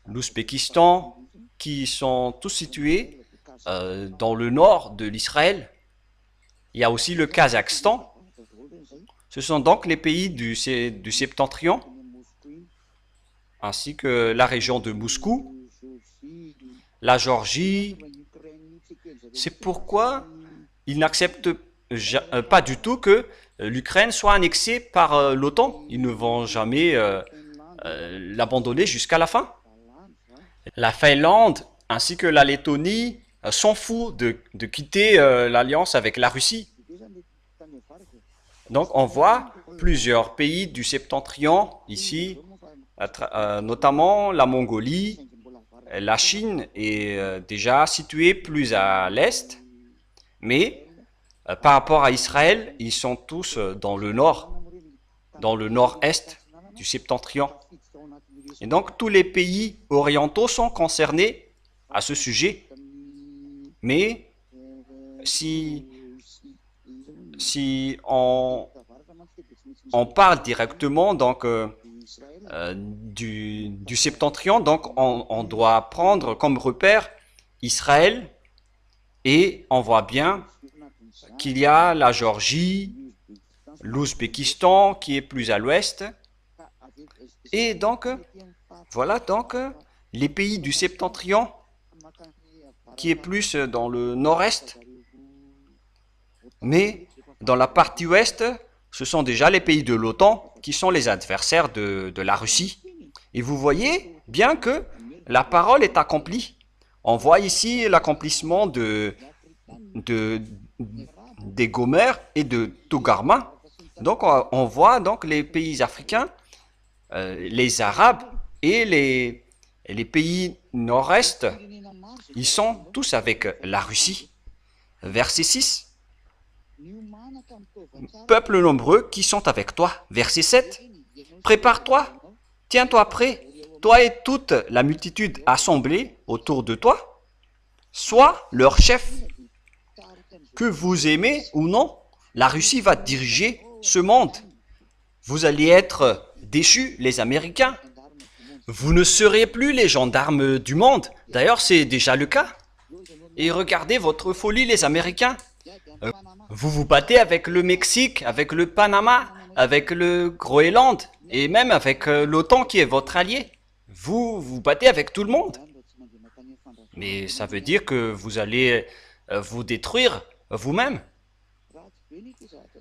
l'Ouzbékistan, qui sont tous situés dans le nord de l'Israël. Il y a aussi le Kazakhstan. Ce sont donc les pays du septentrion, ainsi que la région de Moscou, la Géorgie. C'est pourquoi ils n'acceptent pas du tout que l'Ukraine soit annexée par l'OTAN. Ils ne vont jamais l'abandonner jusqu'à la fin. La Finlande ainsi que la Lettonie s'en foutent de quitter l'alliance avec la Russie. Donc on voit plusieurs pays du septentrion ici, notamment la Mongolie. La Chine est déjà située plus à l'est, mais par rapport à Israël, ils sont tous dans le nord, dans le nord-est du septentrion. Et donc tous les pays orientaux sont concernés à ce sujet. Mais si on parle directement donc, du septentrion, donc on doit prendre comme repère Israël et on voit bien qu'il y a la Géorgie, l'Ouzbékistan qui est plus à l'ouest. Et donc, voilà donc les pays du septentrion qui est plus dans le nord-est. Mais dans la partie ouest, ce sont déjà les pays de l'OTAN qui sont les adversaires de la Russie. Et vous voyez bien que la parole est accomplie. On voit ici l'accomplissement des Gomer et de Togarma. Donc on voit donc les pays africains, les Arabes et les pays nord-est, ils sont tous avec la Russie. Verset 6. Peuple nombreux qui sont avec toi. Verset 7. Prépare-toi, tiens-toi prêt, toi et toute la multitude assemblée autour de toi. Sois leur chef. Que vous aimez ou non, la Russie va diriger ce monde. Vous allez être déchus, les Américains. Vous ne serez plus les gendarmes du monde. D'ailleurs, c'est déjà le cas. Et regardez votre folie, les Américains. Vous vous battez avec le Mexique, avec le Panama, avec le Groenland et même avec l'OTAN qui est votre allié. Vous vous battez avec tout le monde. Mais ça veut dire que vous allez vous détruire vous-même.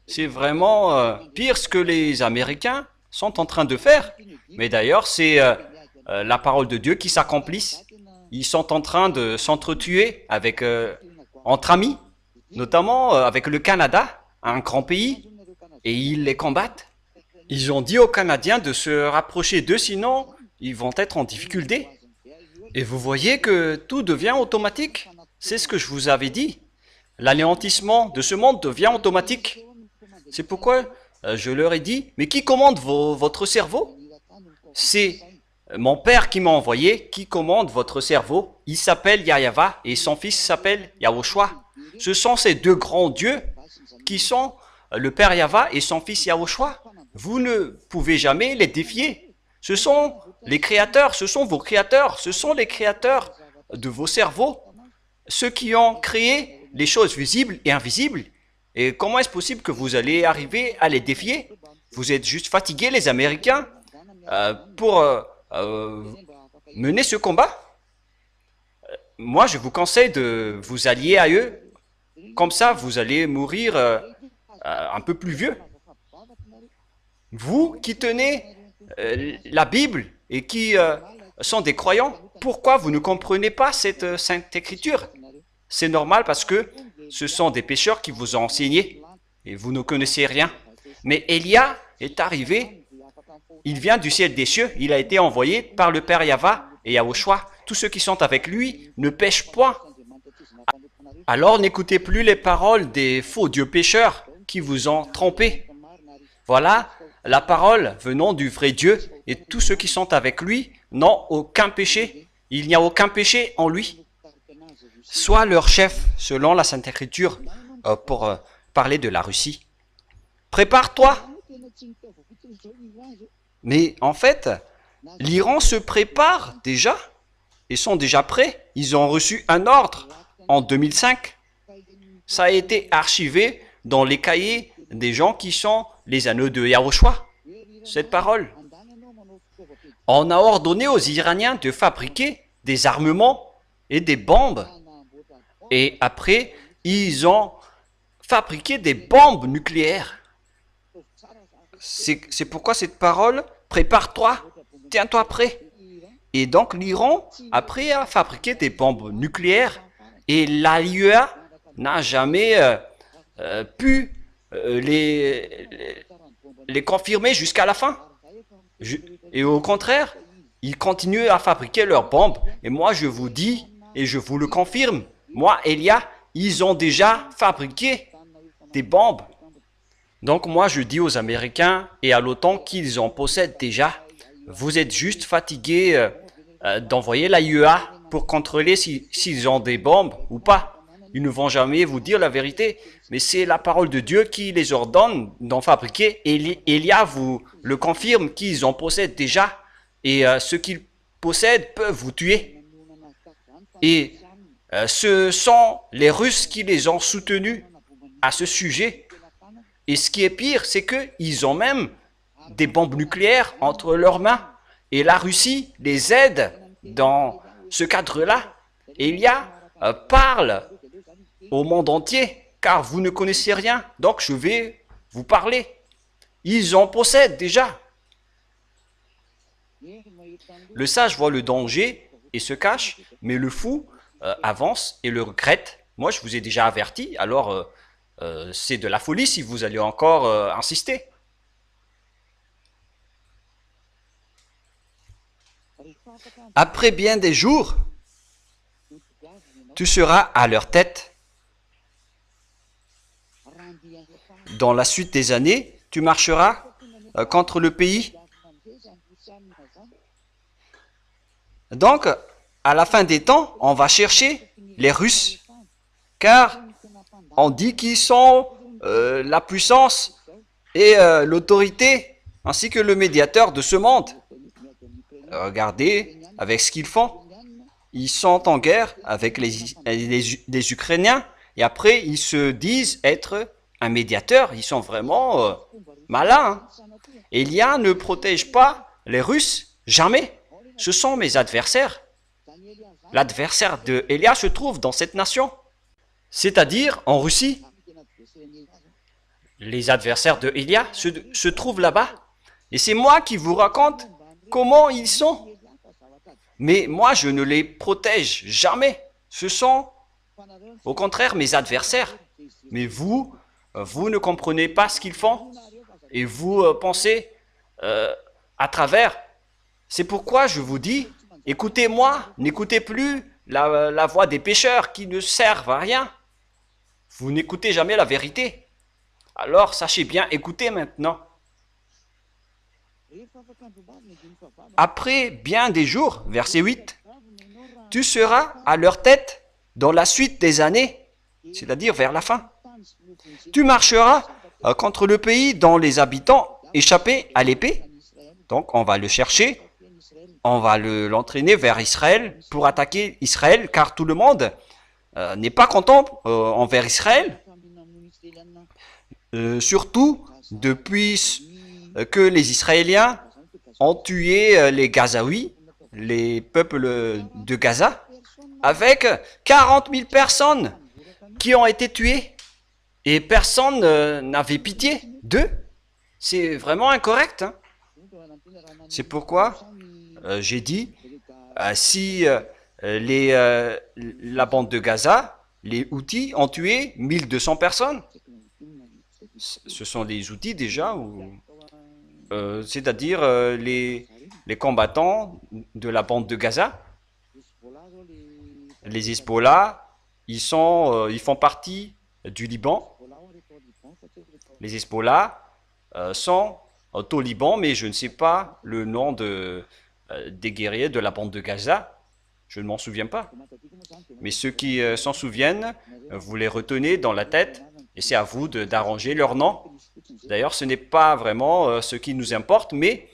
C'est vraiment pire ce que les Américains sont en train de faire. Mais d'ailleurs, c'est la parole de Dieu qui s'accomplisse. Ils sont en train de s'entretuer avec entre amis, notamment avec le Canada, un grand pays, et ils les combattent. Ils ont dit aux Canadiens de se rapprocher d'eux, sinon ils vont être en difficulté. Et vous voyez que tout devient automatique. C'est ce que je vous avais dit. L'anéantissement de ce monde devient automatique. C'est pourquoi je leur ai dit, mais qui commande votre cerveau? C'est mon père qui m'a envoyé, qui commande votre cerveau. Il s'appelle Yahyawa et son fils s'appelle Yahushua. Ce sont ces deux grands dieux qui sont le père Yahva et son fils Yahushua. Vous ne pouvez jamais les défier. Ce sont les créateurs, ce sont vos créateurs, ce sont les créateurs de vos cerveaux, ceux qui ont créé les choses visibles et invisibles. Et comment est-ce possible que vous allez arriver à les défier? Vous êtes juste fatigués, les Américains, pour mener ce combat. Moi, je vous conseille de vous allier à eux. Comme ça, vous allez mourir un peu plus vieux. Vous qui tenez la Bible et qui sont des croyants, pourquoi vous ne comprenez pas cette sainte écriture? C'est normal parce que ce sont des pécheurs qui vous ont enseigné et vous ne connaissez rien. Mais Élia est arrivé, il vient du ciel des cieux, il a été envoyé par le Père Yahva et Yahushua. Tous ceux qui sont avec lui ne pêchent point. Alors n'écoutez plus les paroles des faux dieux pécheurs qui vous ont trompé. Voilà la parole venant du vrai Dieu et tous ceux qui sont avec lui n'ont aucun péché. Il n'y a aucun péché en lui. Sois leur chef selon la Sainte Écriture pour parler de la Russie. Prépare-toi. Mais en fait, l'Iran se prépare déjà. Ils sont déjà prêts. Ils ont reçu un ordre en 2005. Ça a été archivé dans les cahiers des gens qui sont les anneaux de Yahushua. Cette parole. On a ordonné aux Iraniens de fabriquer des armements et des bombes. Et après, ils ont fabriquer des bombes nucléaires. C'est pourquoi cette parole, prépare-toi, tiens-toi prêt. Et donc l'Iran, après, a fabriqué des bombes nucléaires et l'AIEA n'a jamais pu les confirmer jusqu'à la fin. Et au contraire, ils continuent à fabriquer leurs bombes. Et moi, je vous dis, et je vous le confirme, moi, Elia, ils ont déjà fabriqué des bombes. Donc moi, je dis aux Américains et à l'OTAN qu'ils en possèdent déjà. Vous êtes juste fatigués d'envoyer l'AIEA pour contrôler s'ils ont des bombes ou pas. Ils ne vont jamais vous dire la vérité, mais c'est la parole de Dieu qui les ordonne d'en fabriquer. Et Elia vous le confirme qu'ils en possèdent déjà. Et ceux qu'ils possèdent peuvent vous tuer. Et ce sont les Russes qui les ont soutenus à ce sujet. Et ce qui est pire, c'est qu'ils ont même des bombes nucléaires entre leurs mains. Et la Russie les aide dans ce cadre-là. Et Elia parle au monde entier, car vous ne connaissez rien. Donc je vais vous parler. Ils en possèdent déjà. Le sage voit le danger et se cache, mais le fou avance et le regrette. Moi, je vous ai déjà averti, alors c'est de la folie si vous allez encore insister. Après bien des jours, tu seras à leur tête. Dans la suite des années, tu marcheras contre le pays. Donc, à la fin des temps, on va chercher les Russes, car on dit qu'ils sont la puissance et l'autorité, ainsi que le médiateur de ce monde. Regardez avec ce qu'ils font. Ils sont en guerre avec les Ukrainiens, et après, ils se disent être un médiateur. Ils sont vraiment malins. Hein. Elia ne protège pas les Russes, jamais. Ce sont mes adversaires. L'adversaire de Elia se trouve dans cette nation, c'est-à-dire en Russie. Les adversaires de Elia se trouvent là-bas. Et c'est moi qui vous raconte comment ils sont. Mais moi, je ne les protège jamais. Ce sont, au contraire, mes adversaires. Mais vous ne comprenez pas ce qu'ils font. Et vous pensez à travers. C'est pourquoi je vous dis, écoutez-moi, n'écoutez plus la voix des pécheurs qui ne servent à rien. Vous n'écoutez jamais la vérité. Alors, sachez bien écouter maintenant. Après bien des jours, verset 8, tu seras à leur tête dans la suite des années, c'est-à-dire vers la fin. Tu marcheras contre le pays dont les habitants échappés à l'épée. Donc, on va le chercher, on va l'entraîner vers Israël pour attaquer Israël, car tout le monde n'est pas content envers Israël. Surtout depuis que les Israéliens ont tué les Gazaouis, les peuples de Gaza, avec 40 000 personnes qui ont été tuées et personne n'avait pitié d'eux. C'est vraiment incorrect. Hein. C'est pourquoi j'ai dit, si la bande de Gaza, les Houthis ont tué 1200 personnes, ce sont des Houthis déjà, c'est-à-dire les combattants de la bande de Gaza, les Hezbollah, ils font partie du Liban. Les Hezbollah sont au Liban, mais je ne sais pas le nom des guerriers de la bande de Gaza. Je ne m'en souviens pas. Mais ceux qui s'en souviennent, vous les retenez dans la tête et c'est à vous d'arranger leur nom. D'ailleurs, ce n'est pas vraiment ce qui nous importe, mais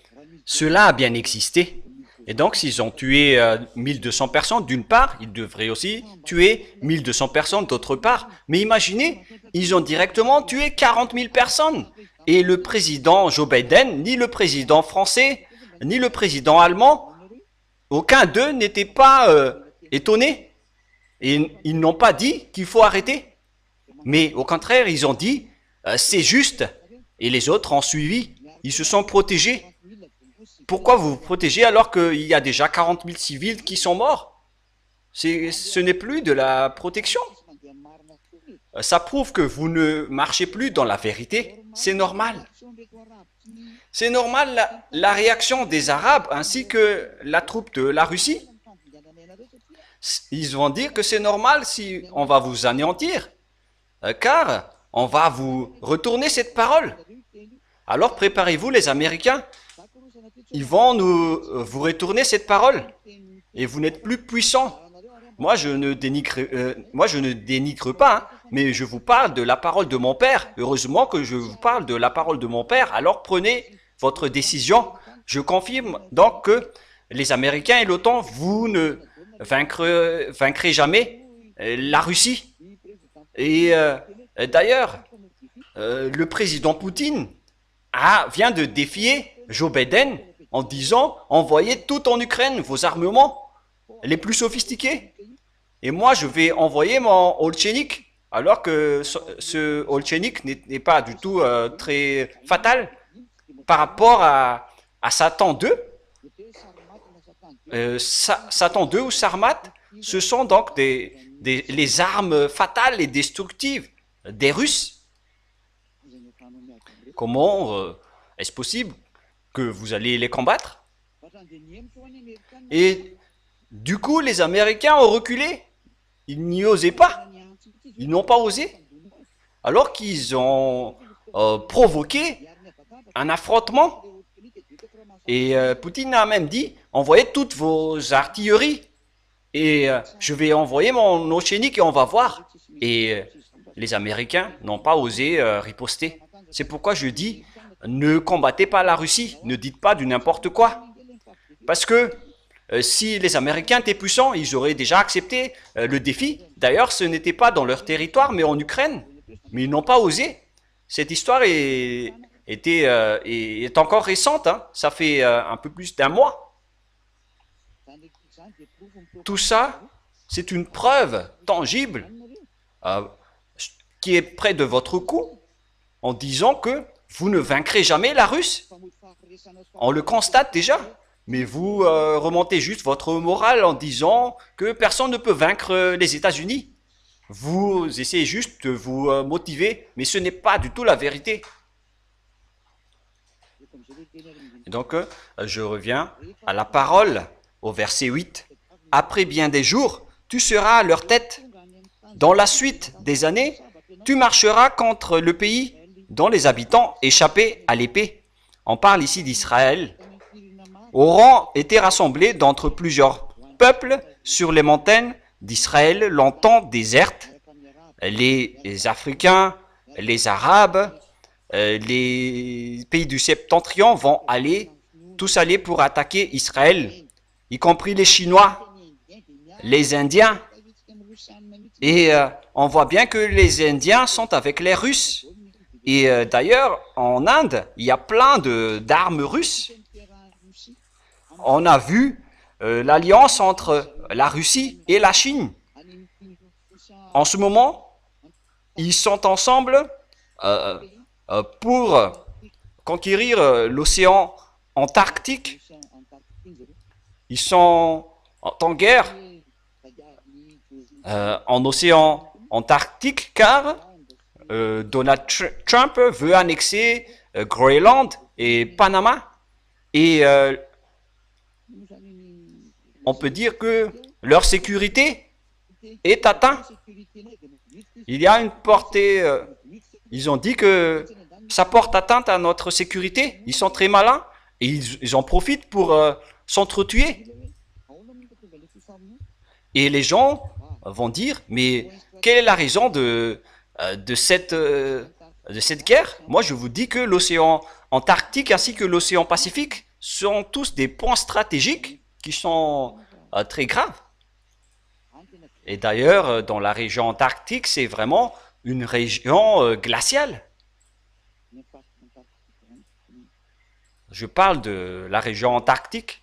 cela a bien existé. Et donc, s'ils ont tué 1200 personnes d'une part, ils devraient aussi tuer 1200 personnes d'autre part. Mais imaginez, ils ont directement tué 40 000 personnes. Et le président Joe Biden, ni le président français, ni le président allemand, aucun d'eux n'était pas étonné. Et ils n'ont pas dit qu'il faut arrêter. Mais au contraire, ils ont dit, c'est juste. Et les autres ont suivi. Ils se sont protégés. Pourquoi vous vous protégez alors qu'il y a déjà 40 000 civils qui sont morts? Ce n'est plus de la protection. Ça prouve que vous ne marchez plus dans la vérité. C'est normal. C'est normal la réaction des Arabes ainsi que la troupe de la Russie. Ils vont dire que c'est normal si on va vous anéantir, car on va vous retourner cette parole. Alors préparez-vous les Américains. Ils vont vous retourner cette parole. Et vous n'êtes plus puissants. Moi, je ne dénigre pas, hein, mais je vous parle de la parole de mon Père. Heureusement que je vous parle de la parole de mon Père. Alors prenez votre décision. Je confirme donc que les Américains et l'OTAN, vous ne vaincrez jamais la Russie. Et d'ailleurs, le président Poutine vient de défier Joe Biden en disant « Envoyez tout en Ukraine, vos armements les plus sophistiqués. Et moi, je vais envoyer mon Olchenik, alors que ce Olchenik n'est pas du tout très fatal par rapport à Satan 2. Satan 2 ou Sarmat, ce sont donc les armes fatales et destructives des Russes. Comment est-ce possible que vous allez les combattre? Et du coup, les Américains ont reculé. Ils n'y osaient pas. Ils n'ont pas osé. Alors qu'ils ont provoqué un affrontement. Et Poutine a même dit, envoyez toutes vos artilleries. Et je vais envoyer mon Ochénique et on va voir. Et les Américains n'ont pas osé riposter. C'est pourquoi je dis, ne combattez pas la Russie. Ne dites pas du n'importe quoi. Parce que si les Américains étaient puissants, ils auraient déjà accepté le défi. D'ailleurs, ce n'était pas dans leur territoire, mais en Ukraine. Mais ils n'ont pas osé. Cette histoire est encore récente. Hein. Ça fait un peu plus d'1 mois. Tout ça, c'est une preuve tangible qui est près de votre cou en disant que vous ne vaincrez jamais la Russe. On le constate déjà. Mais vous remontez juste votre morale en disant que personne ne peut vaincre les États-Unis. Vous essayez juste de vous motiver, mais ce n'est pas du tout la vérité. Et donc, je reviens à la parole, au verset 8. « Après bien des jours, tu seras à leur tête. Dans la suite des années, tu marcheras contre le pays dont les habitants échappaient à l'épée. » On parle ici d'Israël. Auront été rassemblés d'entre plusieurs peuples sur les montagnes d'Israël longtemps désertes. Les Africains, les Arabes, les pays du Septentrion vont tous aller pour attaquer Israël, y compris les Chinois, les Indiens. Et on voit bien que les Indiens sont avec les Russes. Et d'ailleurs, en Inde, il y a plein d'armes russes. On a vu l'alliance entre la Russie et la Chine. En ce moment, ils sont ensemble pour conquérir l'océan Antarctique. Ils sont en guerre en océan Antarctique car Donald Trump veut annexer Groenland et Panama. Et on peut dire que leur sécurité est atteinte. Il y a une portée, ils ont dit que ça porte atteinte à notre sécurité. Ils sont très malins et ils en profitent pour s'entretuer. Et les gens vont dire, mais quelle est la raison de cette guerre? Moi, je vous dis que l'océan Antarctique ainsi que l'océan Pacifique sont tous des points stratégiques qui sont très graves. Et d'ailleurs, dans la région antarctique, c'est vraiment une région glaciale. Je parle de la région antarctique.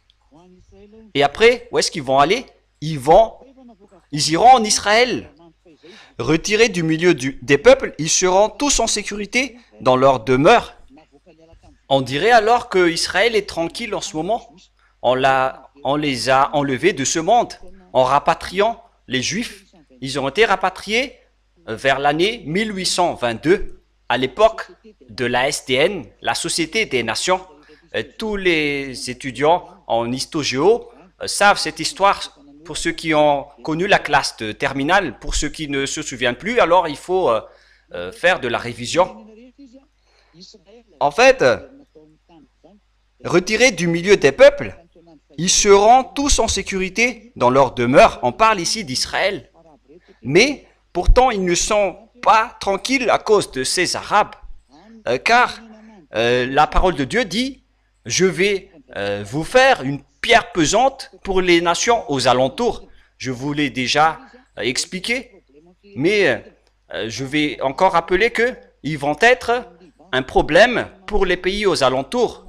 Et après, où est-ce qu'ils vont aller? Ils iront en Israël. Retirés du milieu des peuples, ils seront tous en sécurité dans leur demeure. On dirait alors que Israël est tranquille en ce moment. On les a enlevés de ce monde en rapatriant les Juifs. Ils ont été rapatriés vers l'année 1822, à l'époque de la SDN, la Société des Nations. Tous les étudiants en histo-géo savent cette histoire. Pour ceux qui ont connu la classe de terminale, pour ceux qui ne se souviennent plus, alors il faut faire de la révision. En fait, retirés du milieu des peuples, ils seront tous en sécurité dans leur demeure. On parle ici d'Israël. Mais pourtant, ils ne sont pas tranquilles à cause de ces Arabes. Car la parole de Dieu dit, « Je vais vous faire une pierre pesante pour les nations aux alentours. » Je vous l'ai déjà expliqué. Mais je vais encore rappeler qu'ils vont être un problème pour les pays aux alentours,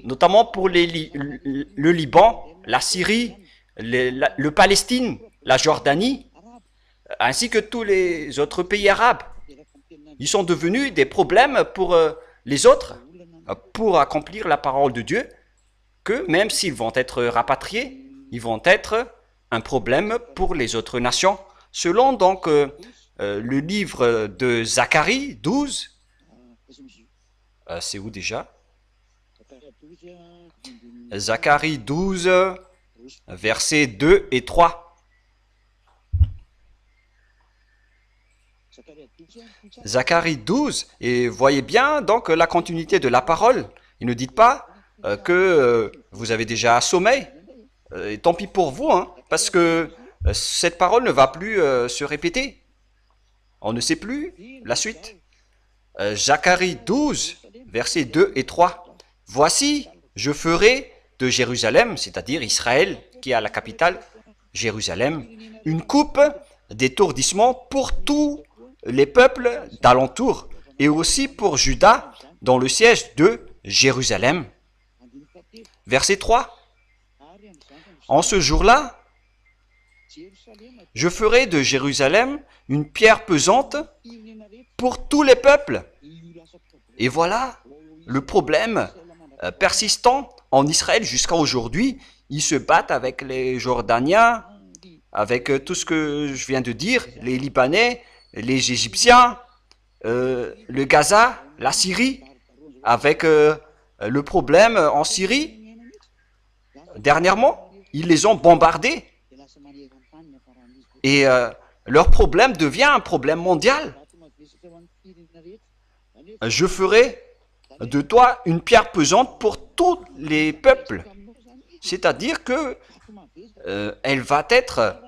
notamment pour le Liban, la Syrie, le Palestine, la Jordanie, ainsi que tous les autres pays arabes. Ils sont devenus des problèmes pour les autres, pour accomplir la parole de Dieu, que même s'ils vont être rapatriés, ils vont être un problème pour les autres nations. Selon donc le livre de Zacharie 12, c'est où déjà? Zacharie 12, versets 2 et 3. Zacharie 12, et voyez bien donc la continuité de la parole. Il ne dit pas que vous avez déjà sommeil, et tant pis pour vous, hein, parce que cette parole ne va plus se répéter. On ne sait plus la suite. Zacharie 12, versets 2 et 3. « Voici, je ferai de Jérusalem, c'est-à-dire Israël, qui est la capitale, Jérusalem, une coupe d'étourdissement pour tous les peuples d'alentour, et aussi pour Juda, dans le siège de Jérusalem. » Verset 3. « En ce jour-là, je ferai de Jérusalem une pierre pesante pour tous les peuples. » Et voilà le problème persistant en Israël jusqu'à aujourd'hui. Ils se battent avec les Jordaniens, avec tout ce que je viens de dire, les Libanais, les Égyptiens, le Gaza, la Syrie, avec le problème en Syrie. Dernièrement, ils les ont bombardés. Et leur problème devient un problème mondial. Je ferai de toi une pierre pesante pour tous les peuples. C'est-à-dire que elle va être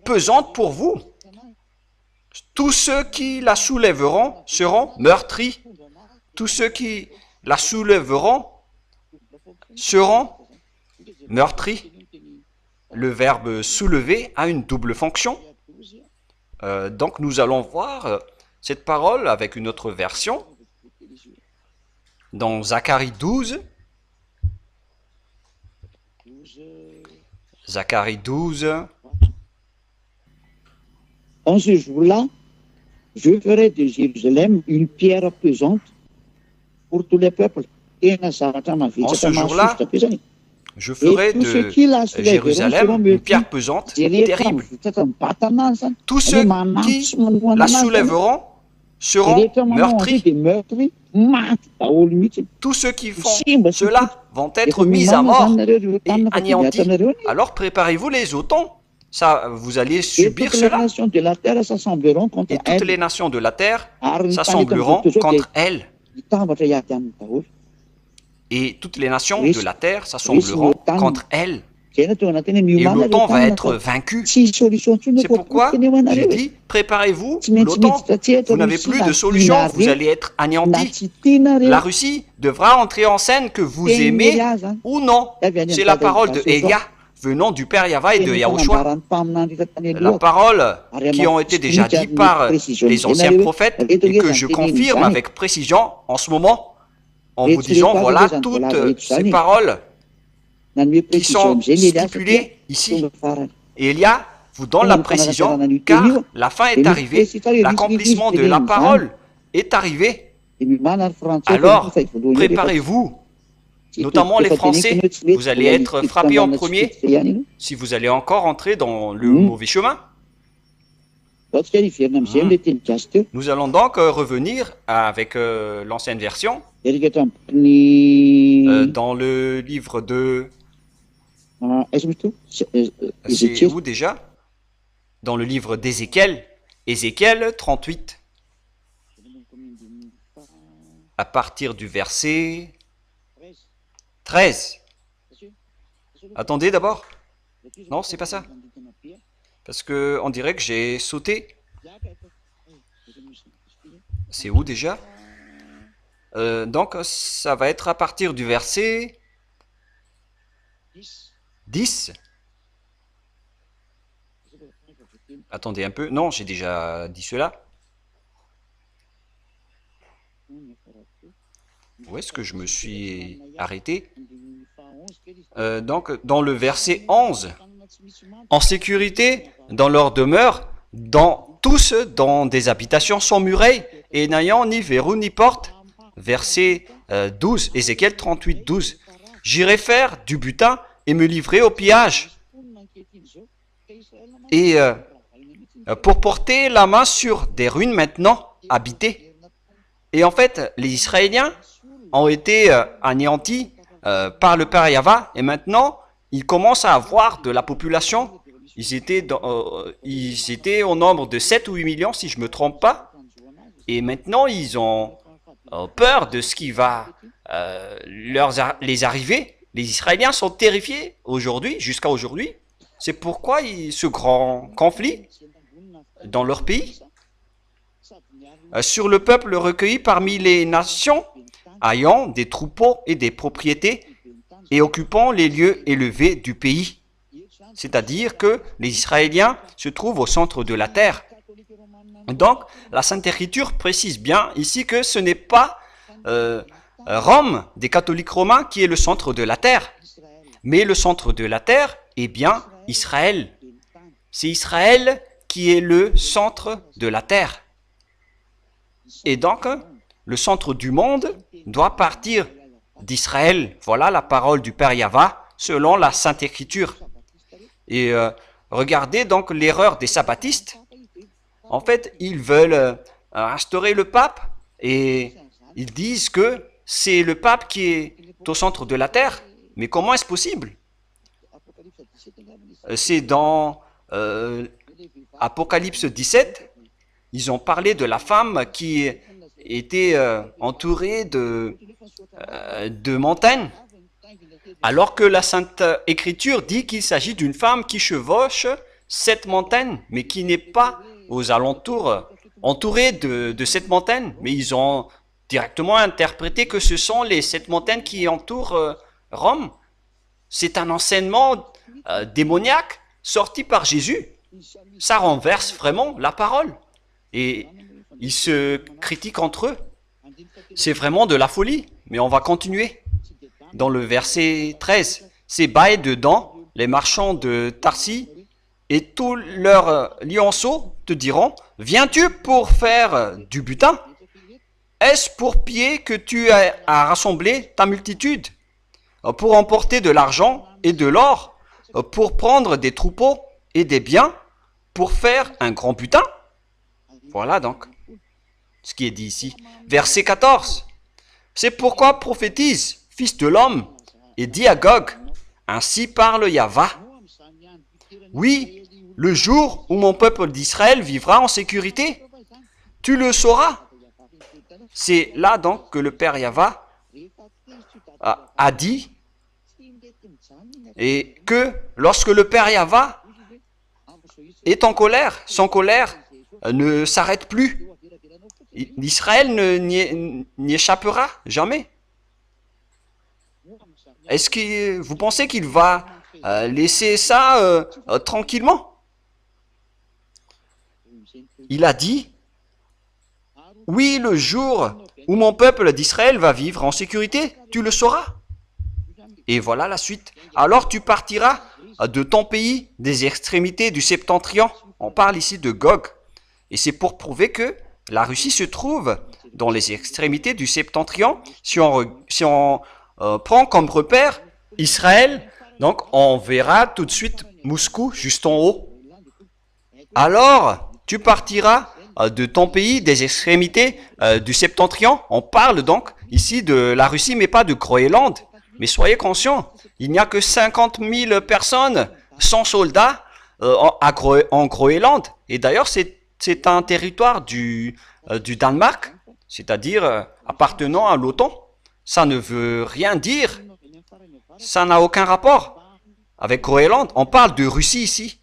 pesante pour vous. Tous ceux qui la soulèveront seront meurtris. Tous ceux qui la soulèveront seront meurtris. Le verbe soulever a une double fonction. Donc nous allons voir cette parole avec une autre version. Dans Zacharie 12, Zacharie 12. En ce jour-là, je ferai de Jérusalem une pierre pesante pour tous les peuples. En ce jour-là, je ferai de Jérusalem une pierre pesante terrible. Tous ceux qui la soulèveront seront meurtris. Tous ceux qui font cela vont être mis à mort et anéantis. Alors préparez-vous les automnes. Ça, vous allez subir cela. Et toutes les nations de la terre s'assembleront contre elle. Et toutes les nations de la terre s'assembleront contre elle. Et l'OTAN va être vaincu. C'est pourquoi j'ai dit, préparez-vous, l'OTAN, vous n'avez plus de solution, vous allez être anéantis. La Russie devra entrer en scène, que vous aimez ou non. C'est la parole de Elia, venant du Père Yahva et de Yahushua. La parole qui ont été déjà dites par les anciens prophètes et que je confirme avec précision en ce moment, en vous disant, voilà toutes ces paroles qui sont stipulées ici. Et il y a vous donne la précision, car la fin est arrivée, l'accomplissement de la parole est arrivé. Alors, préparez-vous, notamment les Français, vous allez être frappés en premier si vous allez encore entrer dans le mauvais chemin. Nous allons donc revenir avec l'ancienne version, dans le livre de... C'est où déjà? Dans le livre d'Ézéchiel, Ézéchiel 38, à partir du verset 13. Attendez d'abord. Non, c'est pas ça. Parce que on dirait que j'ai sauté. C'est où déjà? Donc, ça va être à partir du verset 10. Attendez un peu. Non, j'ai déjà dit cela. Où est-ce que je me suis arrêté? Donc, dans le verset 11. En sécurité, dans leur demeure, tous dans des habitations sans murailles, et n'ayant ni verrou ni porte. Verset 12, Ézéchiel 38, 12. J'irai faire du butin et me livrer au pillage. Et pour porter la main sur des ruines maintenant habitées. Et en fait, les Israéliens ont été anéantis par le Père Yahva, et maintenant, ils commencent à avoir de la population. Ils étaient au nombre de 7 ou 8 millions, si je ne me trompe pas. Et maintenant, ils ont peur de ce qui va les arriver. Les Israéliens sont terrifiés aujourd'hui, jusqu'à aujourd'hui. C'est pourquoi ce grand conflit dans leur pays. Sur le peuple recueilli parmi les nations, ayant des troupeaux et des propriétés, et occupant les lieux élevés du pays. C'est-à-dire que les Israéliens se trouvent au centre de la terre. Donc, la Sainte Écriture précise bien ici que ce n'est pas Rome, des catholiques romains, qui est le centre de la terre. Mais le centre de la terre est bien Israël. C'est Israël qui est le centre de la terre. Et donc, le centre du monde doit partir d'Israël. Voilà la parole du Père Yahva selon la Sainte Écriture. Et regardez donc l'erreur des sabbatistes. En fait, ils veulent instaurer le pape et ils disent que c'est le pape qui est au centre de la terre. Mais comment est-ce possible? C'est dans Apocalypse 17, ils ont parlé de la femme qui était entourée de montagnes, alors que la Sainte Écriture dit qu'il s'agit d'une femme qui chevauche 7 montagnes, mais qui n'est pas aux alentours, entourée de 7 montagnes, mais ils ont directement interprété que ce sont les 7 montagnes qui entourent Rome. C'est un enseignement démoniaque sorti par Jésus. Ça renverse vraiment la parole. Et ils se critiquent entre eux. C'est vraiment de la folie. Mais on va continuer. Dans le verset 13, c'est bail dedans, les marchands de Tarsis et tous leurs lionceaux te diront, viens-tu pour faire du butin? Est-ce pour piller que tu as rassemblé ta multitude? Pour emporter de l'argent et de l'or? Pour prendre des troupeaux et des biens? Pour faire un grand butin? Voilà donc ce qui est dit ici. Verset 14. C'est pourquoi prophétise, fils de l'homme, et dis à Gog, ainsi parle Yahva. Oui, le jour où mon peuple d'Israël vivra en sécurité, tu le sauras. C'est là donc que le Père Yahva a dit, et que lorsque le Père Yahva est en colère, son colère ne s'arrête plus. L'Israël n'y échappera jamais. Est-ce que vous pensez qu'il va laisser ça tranquillement? Il a dit, oui, le jour où mon peuple d'Israël va vivre en sécurité, tu le sauras. Et voilà la suite. Alors tu partiras de ton pays, des extrémités du septentrion. On parle ici de Gog. Et c'est pour prouver que la Russie se trouve dans les extrémités du septentrion. Si on prend comme repère Israël, donc on verra tout de suite Moscou juste en haut. Alors, tu partiras de ton pays, des extrémités du septentrion. On parle donc ici de la Russie, mais pas de Groenland. Mais soyez conscients, il n'y a que 50 000 personnes sans soldats en Groenland. Et d'ailleurs, c'est un territoire du Danemark, c'est-à-dire appartenant à l'OTAN. Ça ne veut rien dire. Ça n'a aucun rapport avec Groenland. On parle de Russie ici.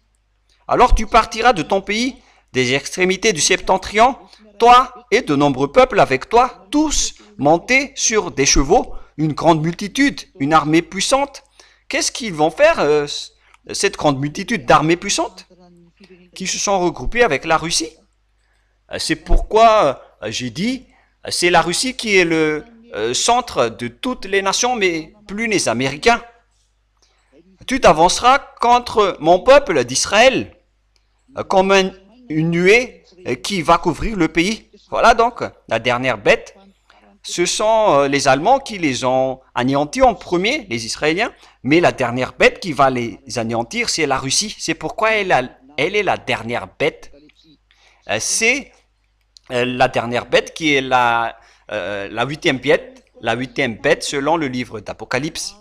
Alors tu partiras de ton pays, des extrémités du septentrion, toi et de nombreux peuples avec toi, tous montés sur des chevaux, une grande multitude, une armée puissante. Qu'est-ce qu'ils vont faire, cette grande multitude d'armées puissantes qui se sont regroupées avec la Russie? C'est pourquoi j'ai dit, c'est la Russie qui est le centre de toutes les nations, mais plus les Américains. Tu t'avanceras contre mon peuple d'Israël, comme une nuée qui va couvrir le pays. Voilà donc la dernière bête. Ce sont les Allemands qui les ont anéantis en premier, les Israéliens, mais la dernière bête qui va les anéantir, c'est la Russie. C'est pourquoi elle est la dernière bête. C'est la dernière bête qui est la huitième bête selon le livre d'Apocalypse.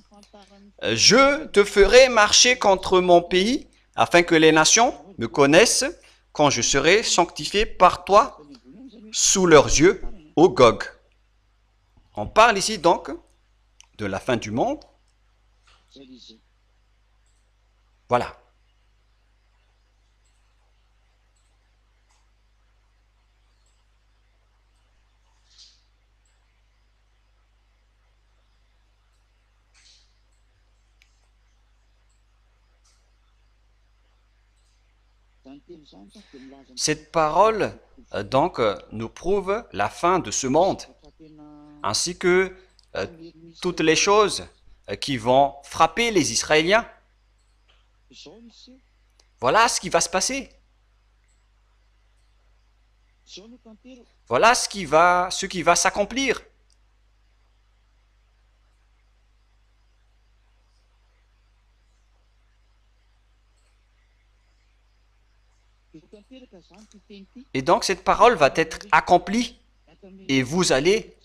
Je te ferai marcher contre mon pays afin que les nations me connaissent quand je serai sanctifié par toi sous leurs yeux, ô Gog. On parle ici donc de la fin du monde. Voilà. Cette parole donc nous prouve la fin de ce monde, ainsi que toutes les choses qui vont frapper les Israéliens. Voilà ce qui va se passer. Voilà ce qui va s'accomplir. Et donc cette parole va être accomplie et vous allez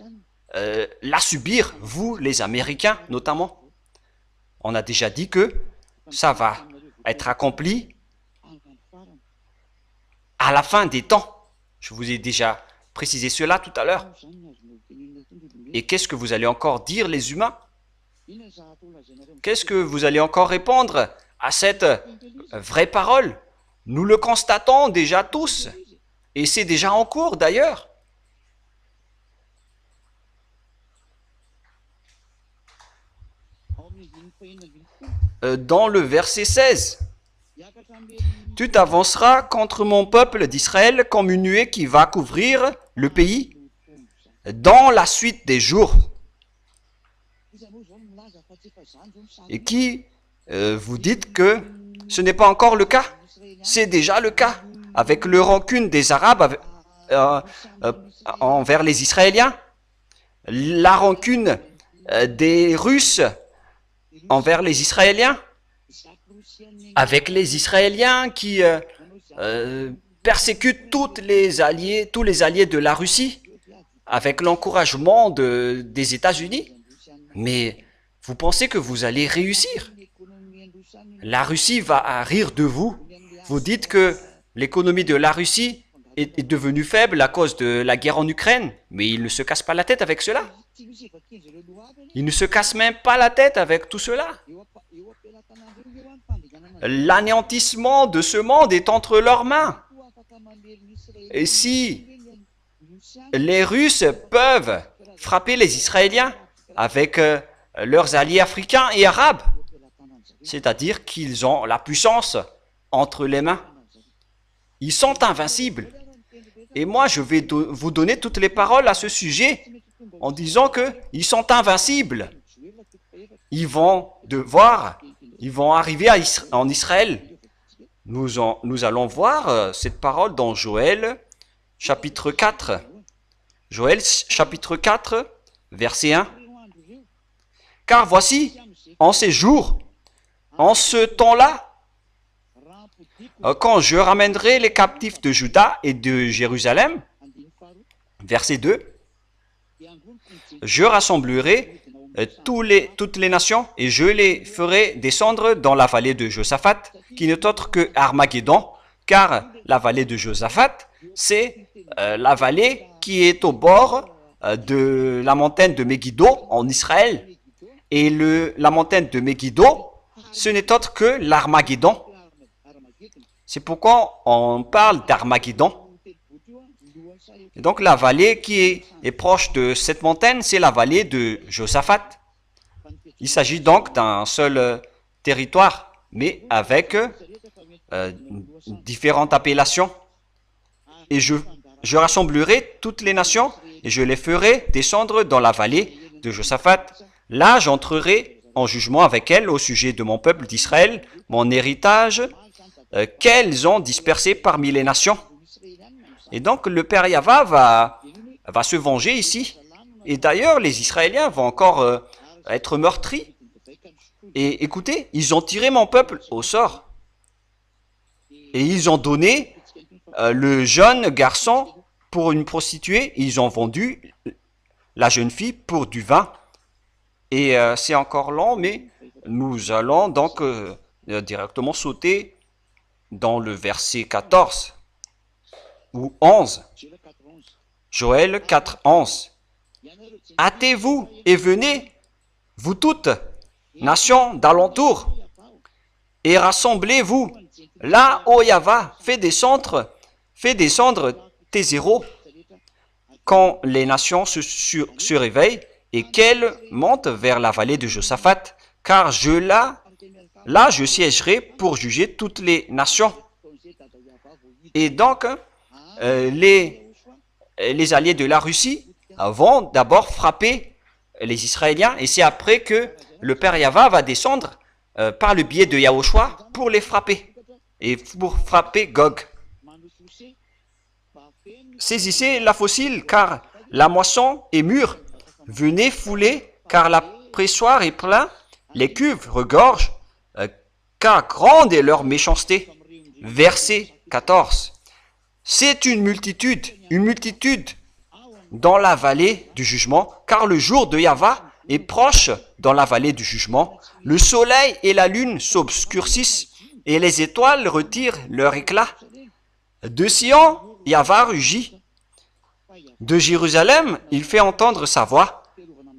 la subir, vous les Américains notamment. On a déjà dit que ça va être accompli à la fin des temps. Je vous ai déjà précisé cela tout à l'heure. Et qu'est-ce que vous allez encore dire les humains? Qu'est-ce que vous allez encore répondre à cette vraie parole? Nous le constatons déjà tous, et c'est déjà en cours d'ailleurs. Dans le verset 16, tu t'avanceras contre mon peuple d'Israël comme une nuée qui va couvrir le pays dans la suite des jours. Et qui vous dites que ce n'est pas encore le cas? C'est déjà le cas, avec le rancune des Arabes envers les Israéliens, la rancune des Russes envers les Israéliens, avec les Israéliens qui persécutent tous les alliés de la Russie, avec l'encouragement des États-Unis. Mais vous pensez que vous allez réussir? La Russie va rire de vous. Vous dites que l'économie de la Russie est devenue faible à cause de la guerre en Ukraine, mais il ne se casse pas la tête avec cela. Il ne se casse même pas la tête avec tout cela. L'anéantissement de ce monde est entre leurs mains. Et si les Russes peuvent frapper les Israéliens avec leurs alliés africains et arabes, c'est-à-dire qu'ils ont la puissance entre les mains. Ils sont invincibles. Et moi, je vais vous donner toutes les paroles à ce sujet en disant qu'ils sont invincibles. Ils vont devoir ils vont arriver en Israël. Nous allons voir cette parole dans Joël, chapitre 4. Joël, chapitre 4, verset 1. Car voici, en ces jours, en ce temps-là, quand je ramènerai les captifs de Juda et de Jérusalem, verset 2, je rassemblerai toutes les nations et je les ferai descendre dans la vallée de Josaphat, qui n'est autre que Armageddon, car la vallée de Josaphat, c'est la vallée qui est au bord de la montagne de Megiddo en Israël. Et la montagne de Megiddo, ce n'est autre que l'Armageddon. C'est pourquoi on parle d'Armageddon. Et donc la vallée qui est proche de cette montagne, c'est la vallée de Josaphat. Il s'agit donc d'un seul territoire, mais avec différentes appellations. Et je rassemblerai toutes les nations et je les ferai descendre dans la vallée de Josaphat. Là, j'entrerai en jugement avec elles au sujet de mon peuple d'Israël, mon héritage, qu'elles ont dispersé parmi les nations. Et donc, le Père Yahva va se venger ici. Et d'ailleurs, les Israéliens vont encore être meurtris. Et écoutez, ils ont tiré mon peuple au sort. Et ils ont donné le jeune garçon pour une prostituée. Ils ont vendu la jeune fille pour du vin. Et c'est encore long, mais nous allons donc directement sauter dans le verset 14 ou 11. Joël 4, 11. Hâtez-vous et venez, vous toutes, nations d'alentour, et rassemblez-vous. Là, ô Yahva, fais descendre tes héros. Quand les nations se réveillent et qu'elles montent vers la vallée de Josaphat, car là je siégerai pour juger toutes les nations. Et donc, les alliés de la Russie vont d'abord frapper les Israéliens, et c'est après que le Père Yahva va descendre par le biais de Yahushua pour les frapper, et pour frapper Gog. Saisissez la fossile, car la moisson est mûre. Venez fouler, car la pressoir est plein. Les cuves regorgent, car grande est leur méchanceté. Verset 14. C'est une multitude dans la vallée du jugement, car le jour de Yahva est proche dans la vallée du jugement. Le soleil et la lune s'obscurcissent, et les étoiles retirent leur éclat. De Sion, Yahva rugit. De Jérusalem, il fait entendre sa voix.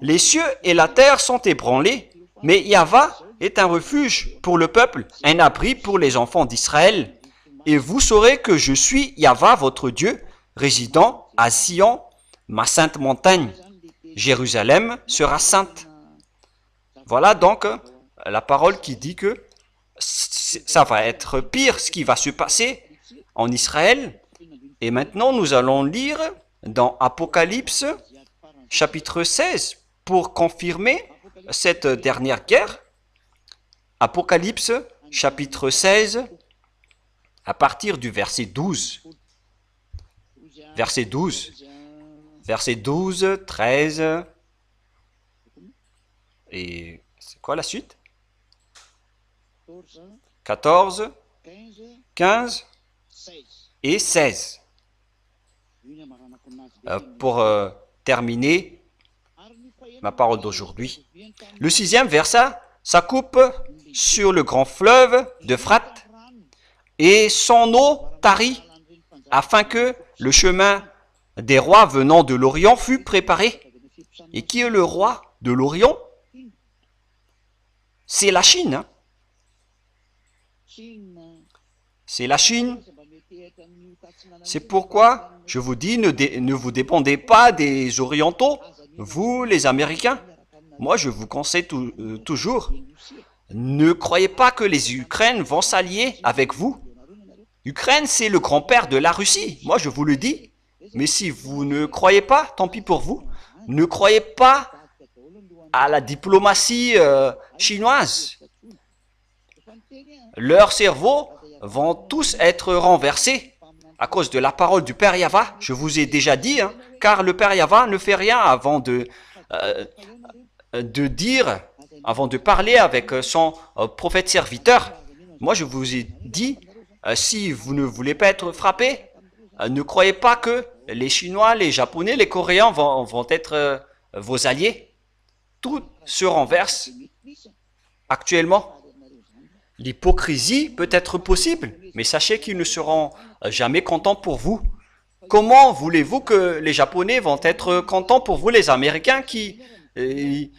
Les cieux et la terre sont ébranlés, mais Yahva est un refuge pour le peuple, un abri pour les enfants d'Israël. Et vous saurez que je suis Yahva, votre Dieu, résidant à Sion, ma sainte montagne. Jérusalem sera sainte. Voilà donc la parole qui dit que ça va être pire ce qui va se passer en Israël. Et maintenant, nous allons lire dans Apocalypse, chapitre 16, pour confirmer cette dernière guerre. Apocalypse, chapitre 16, à partir du verset 12. Verset 12, 13. Et c'est quoi la suite? 14, 15 et 16. Pour terminer ma parole d'aujourd'hui. Le 6e verset, ça coupe sur le grand fleuve d'Euphrate et son eau tarit, afin que le chemin des rois venant de l'Orient fût préparé. Et qui est le roi de l'Orient? C'est la Chine. Hein? C'est la Chine. C'est pourquoi je vous dis, ne vous dépendez pas des Orientaux, vous les Américains. Moi, je vous conseille toujours, ne croyez pas que les Ukrainiens vont s'allier avec vous. L'Ukraine, c'est le grand-père de la Russie. Moi, je vous le dis. Mais si vous ne croyez pas, tant pis pour vous. Ne croyez pas à la diplomatie chinoise. leurs cerveaux vont tous être renversés à cause de la parole du Père Yahva. Je vous ai déjà dit, hein, car le Père Yahva ne fait rien avant de dire, avant de parler avec son prophète serviteur. Moi, je vous ai dit, si vous ne voulez pas être frappé, ne croyez pas que les Chinois, les Japonais, les Coréens vont être vos alliés. Tout se renverse actuellement. L'hypocrisie peut être possible, mais sachez qu'ils ne seront jamais contents pour vous. Comment voulez-vous que les Japonais vont être contents pour vous, les Américains qui les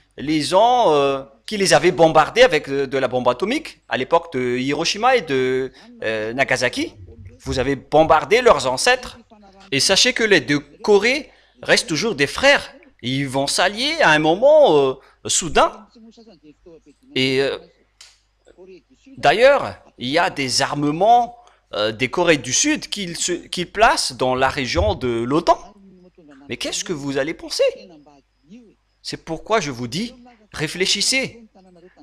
avaient bombardés avec de la bombe atomique à l'époque de Hiroshima et de Nagasaki? Vous avez bombardé leurs ancêtres. Et sachez que les deux Corées restent toujours des frères. Ils vont s'allier à un moment soudain. Et d'ailleurs, il y a des armements des Corées du Sud qu'ils placent dans la région de l'OTAN. Mais qu'est-ce que vous allez penser? C'est pourquoi je vous dis, réfléchissez.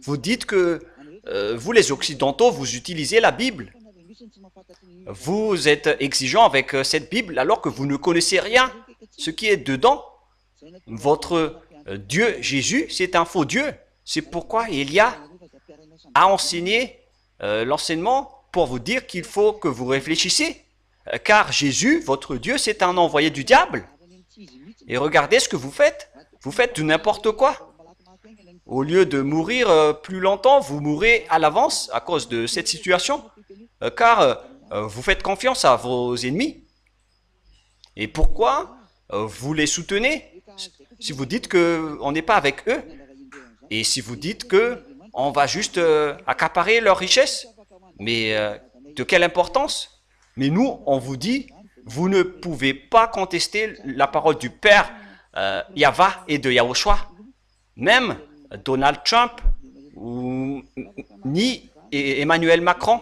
Vous dites que vous les Occidentaux, vous utilisez la Bible. Vous êtes exigeant avec cette Bible alors que vous ne connaissez rien. Ce qui est dedans, votre Dieu Jésus, c'est un faux Dieu. C'est pourquoi Élia a enseigné l'enseignement pour vous dire qu'il faut que vous réfléchissiez. Car Jésus, votre Dieu, c'est un envoyé du diable. Et regardez ce que vous faites. Vous faites du n'importe quoi. Au lieu de mourir plus longtemps, vous mourrez à l'avance à cause de cette situation. Car vous faites confiance à vos ennemis. Et pourquoi vous les soutenez si vous dites qu'on n'est pas avec eux? Et si vous dites qu'on va juste accaparer leurs richesses? Mais de quelle importance? Mais nous, on vous dit, vous ne pouvez pas contester la parole du Père Yahva et de Yahushua. Même Donald Trump ni Emmanuel Macron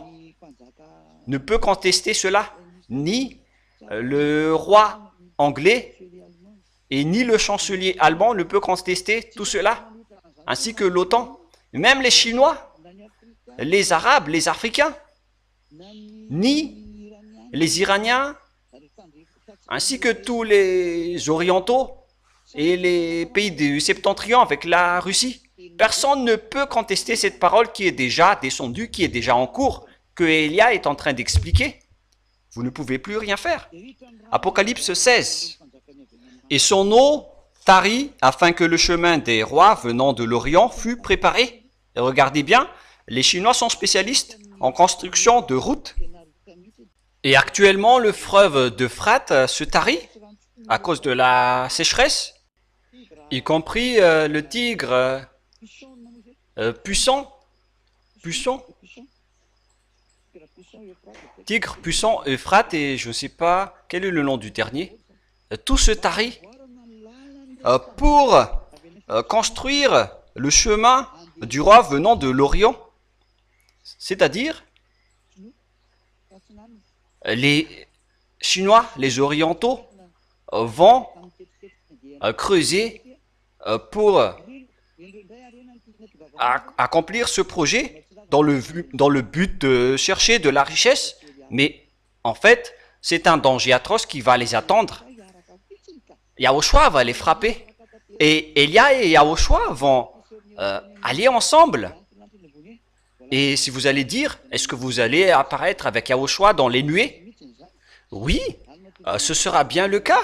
ne peut contester cela, ni le roi anglais et ni le chancelier allemand ne peut contester tout cela, ainsi que l'OTAN, même les Chinois, les Arabes, les Africains, ni les Iraniens, ainsi que tous les Orientaux et les pays du Septentrion avec la Russie. Personne ne peut contester cette parole qui est déjà descendue, qui est déjà en cours, que Élia est en train d'expliquer. Vous ne pouvez plus rien faire. Apocalypse 16. Et son eau tarit afin que le chemin des rois venant de l'Orient fût préparé. Et regardez bien, les Chinois sont spécialistes en construction de routes. Et actuellement, le fleuve d'Euphrate se tarit à cause de la sécheresse, y compris le tigre puissant, tigre puissant Euphrate, et je ne sais pas quel est le nom du dernier. Tout se tarit pour construire le chemin du roi venant de l'Orient, c'est-à-dire les Chinois, les Orientaux vont creuser pour accomplir ce projet dans le but de chercher de la richesse, mais en fait, c'est un danger atroce qui va les attendre. Yahushua va les frapper. Et Élia et Yahushua vont aller ensemble. Et si vous allez dire, est-ce que vous allez apparaître avec Yahushua dans les nuées? Oui, ce sera bien le cas.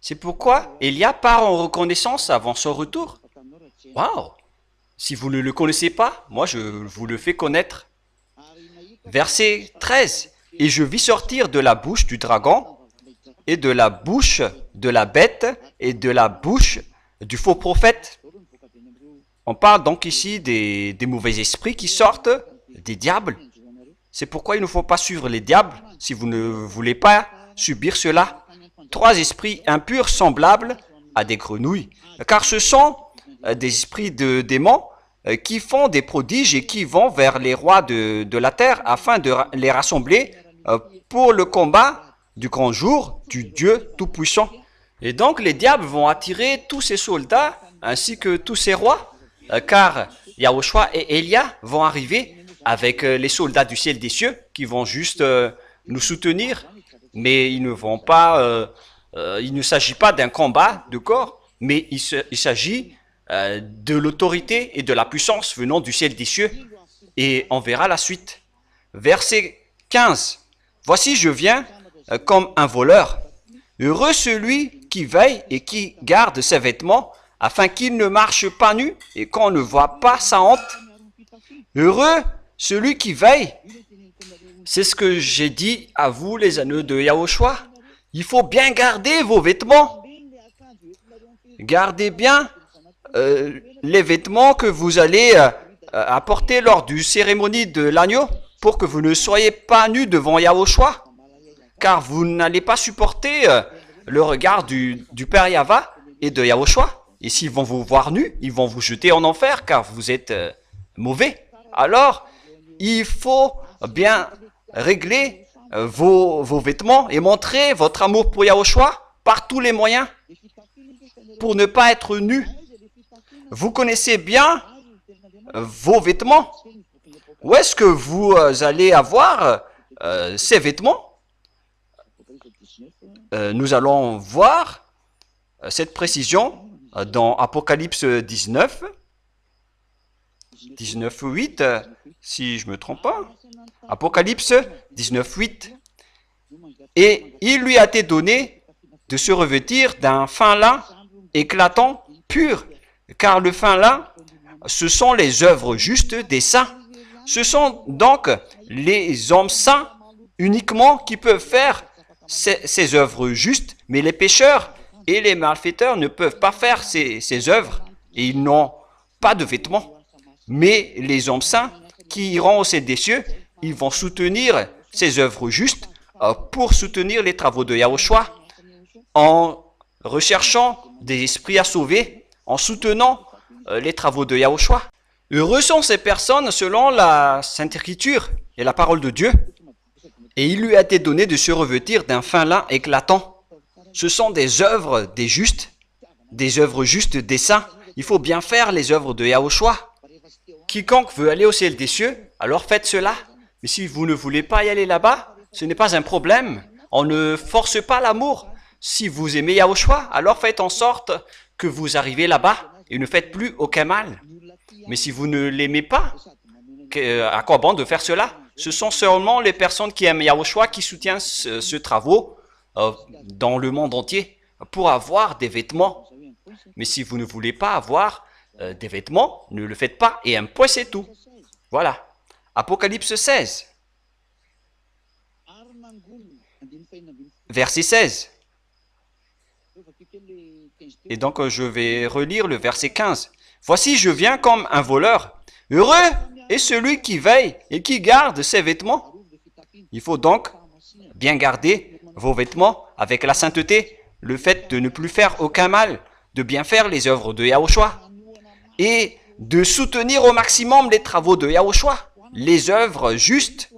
C'est pourquoi Élia part en reconnaissance avant son retour. Waouh! Si vous ne le connaissez pas, moi je vous le fais connaître. Verset 13. Et je vis sortir de la bouche du dragon, et de la bouche de la bête, et de la bouche du faux prophète. On parle donc ici des mauvais esprits qui sortent, des diables. C'est pourquoi il ne faut pas suivre les diables si vous ne voulez pas subir cela. 3 esprits impurs semblables à des grenouilles, car ce sont des esprits de démons qui font des prodiges et qui vont vers les rois de la terre afin de les rassembler pour le combat du grand jour du Dieu Tout-Puissant. Et donc les diables vont attirer tous ces soldats ainsi que tous ces rois, car Yahushua et Élia vont arriver avec les soldats du ciel des cieux qui vont juste nous soutenir, mais ils ne vont pas, il ne s'agit pas d'un combat de corps, mais il s'agit de l'autorité et de la puissance venant du ciel des cieux. Et on verra la suite. Verset 15. Voici, je viens comme un voleur. Heureux celui qui veille et qui garde ses vêtements, afin qu'il ne marche pas nu et qu'on ne voit pas sa honte. Heureux celui qui veille. C'est ce que j'ai dit à vous, les anneaux de Yahushua. Il faut bien garder vos vêtements. Gardez bien les vêtements que vous allez apporter lors du cérémonie de l'agneau pour que vous ne soyez pas nus devant Yahushua, car vous n'allez pas supporter le regard du Père Yahva et de Yahushua. Et s'ils vont vous voir nus, ils vont vous jeter en enfer car vous êtes mauvais. Alors, il faut bien régler vos vêtements et montrer votre amour pour Yahushua par tous les moyens pour ne pas être nus. Vous connaissez bien vos vêtements. Où est-ce que vous allez avoir ces vêtements? Nous allons voir cette précision dans Apocalypse 19, 8, si je ne me trompe pas. Apocalypse 19, 8. Et il lui a été donné de se revêtir d'un fin lin éclatant, pur, car le fin lin, ce sont les œuvres justes des saints. Ce sont donc les hommes saints uniquement qui peuvent faire ces œuvres justes, mais les pécheurs et les malfaiteurs ne peuvent pas faire ces œuvres et ils n'ont pas de vêtements. Mais les hommes saints qui iront au ciel des cieux, ils vont soutenir ces œuvres justes pour soutenir les travaux de Yahushua en recherchant des esprits à sauver, en soutenant les travaux de Yahushua. Heureux sont ces personnes selon la Sainte Écriture et la parole de Dieu. Et il lui a été donné de se revêtir d'un fin lin éclatant. Ce sont des œuvres des justes, des œuvres justes des saints. Il faut bien faire les œuvres de Yahushua. Quiconque veut aller au ciel des cieux, alors faites cela. Mais si vous ne voulez pas y aller là-bas, ce n'est pas un problème. On ne force pas l'amour. Si vous aimez Yahushua, alors faites en sorte que vous arrivez là-bas et ne faites plus aucun mal. Mais si vous ne l'aimez pas, à quoi bon de faire cela? Ce sont seulement les personnes qui aiment Yahushua qui soutiennent ce travaux dans le monde entier pour avoir des vêtements. Mais si vous ne voulez pas avoir des vêtements, ne le faites pas et un point c'est tout. Voilà. Apocalypse 16. Verset 16. Et donc je vais relire le verset 15. Voici, je viens comme un voleur. Heureux est celui qui veille et qui garde ses vêtements. Il faut donc bien garder vos vêtements avec la sainteté, le fait de ne plus faire aucun mal, de bien faire les œuvres de Yahushua et de soutenir au maximum les travaux de Yahushua. Les œuvres justes,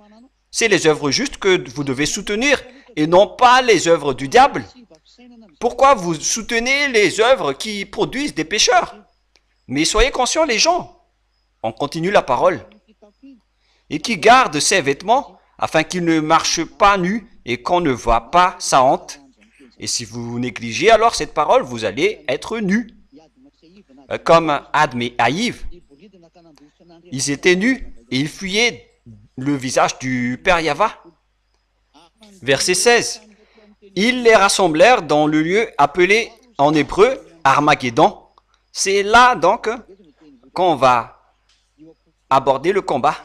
c'est les œuvres justes que vous devez soutenir et non pas les œuvres du diable. Pourquoi vous soutenez les œuvres qui produisent des pécheurs? Mais soyez conscients les gens. On continue la parole. Et qui garde ses vêtements afin qu'il ne marche pas nu et qu'on ne voit pas sa honte. Et si vous négligez alors cette parole, vous allez être nus. Comme Adam et Haïv, ils étaient nus et ils fuyaient le visage du Père Yahva. Verset 16. Ils les rassemblèrent dans le lieu appelé en hébreu Armageddon. C'est là donc qu'on va aborder le combat.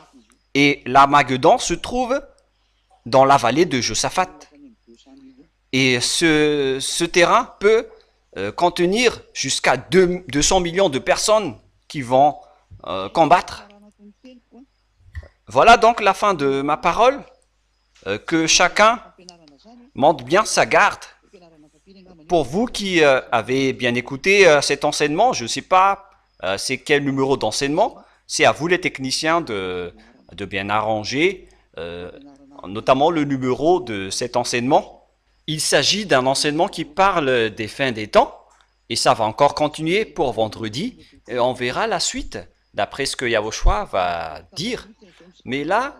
Et l'Armageddon se trouve dans la vallée de Josaphat. Et ce terrain peut contenir jusqu'à 200 millions de personnes qui vont combattre. Voilà donc la fin de ma parole. Que chacun monte bien sa garde. Pour vous qui avez bien écouté cet enseignement, je ne sais pas c'est quel numéro d'enseignement, c'est à vous les techniciens de bien arranger, notamment le numéro de cet enseignement. Il s'agit d'un enseignement qui parle des fins des temps, et ça va encore continuer pour vendredi, et on verra la suite d'après ce que Yahushua va dire. Mais là,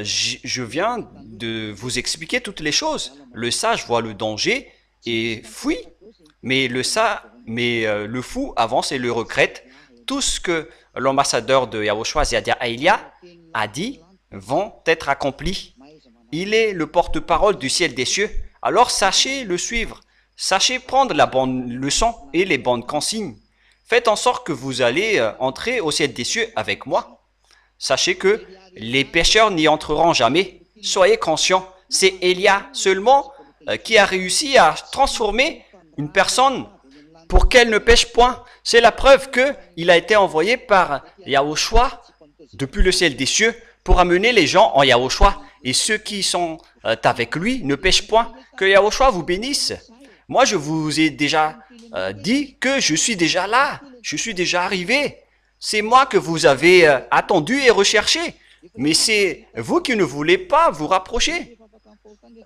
je viens de vous expliquer toutes les choses. Le sage voit le danger et fuit, mais le fou avance et le regrette. Tout ce que l'ambassadeur de Yahushua, Ziadia Aïlia, a dit vont être accomplis. Il est le porte-parole du ciel des cieux. Alors sachez le suivre. Sachez prendre la bonne leçon et les bonnes consignes. Faites en sorte que vous allez entrer au ciel des cieux avec moi. Sachez que les pécheurs n'y entreront jamais. Soyez conscients, c'est Élia seulement qui a réussi à transformer une personne pour qu'elle ne pêche point. C'est la preuve qu'il a été envoyé par Yahushua depuis le ciel des cieux pour amener les gens en Yahushua. Et ceux qui sont avec lui ne pêchent point. Que Yahushua vous bénisse. Moi, je vous ai déjà dit que je suis déjà là. Je suis déjà arrivé. C'est moi que vous avez attendu et recherché. Mais c'est vous qui ne voulez pas vous rapprocher.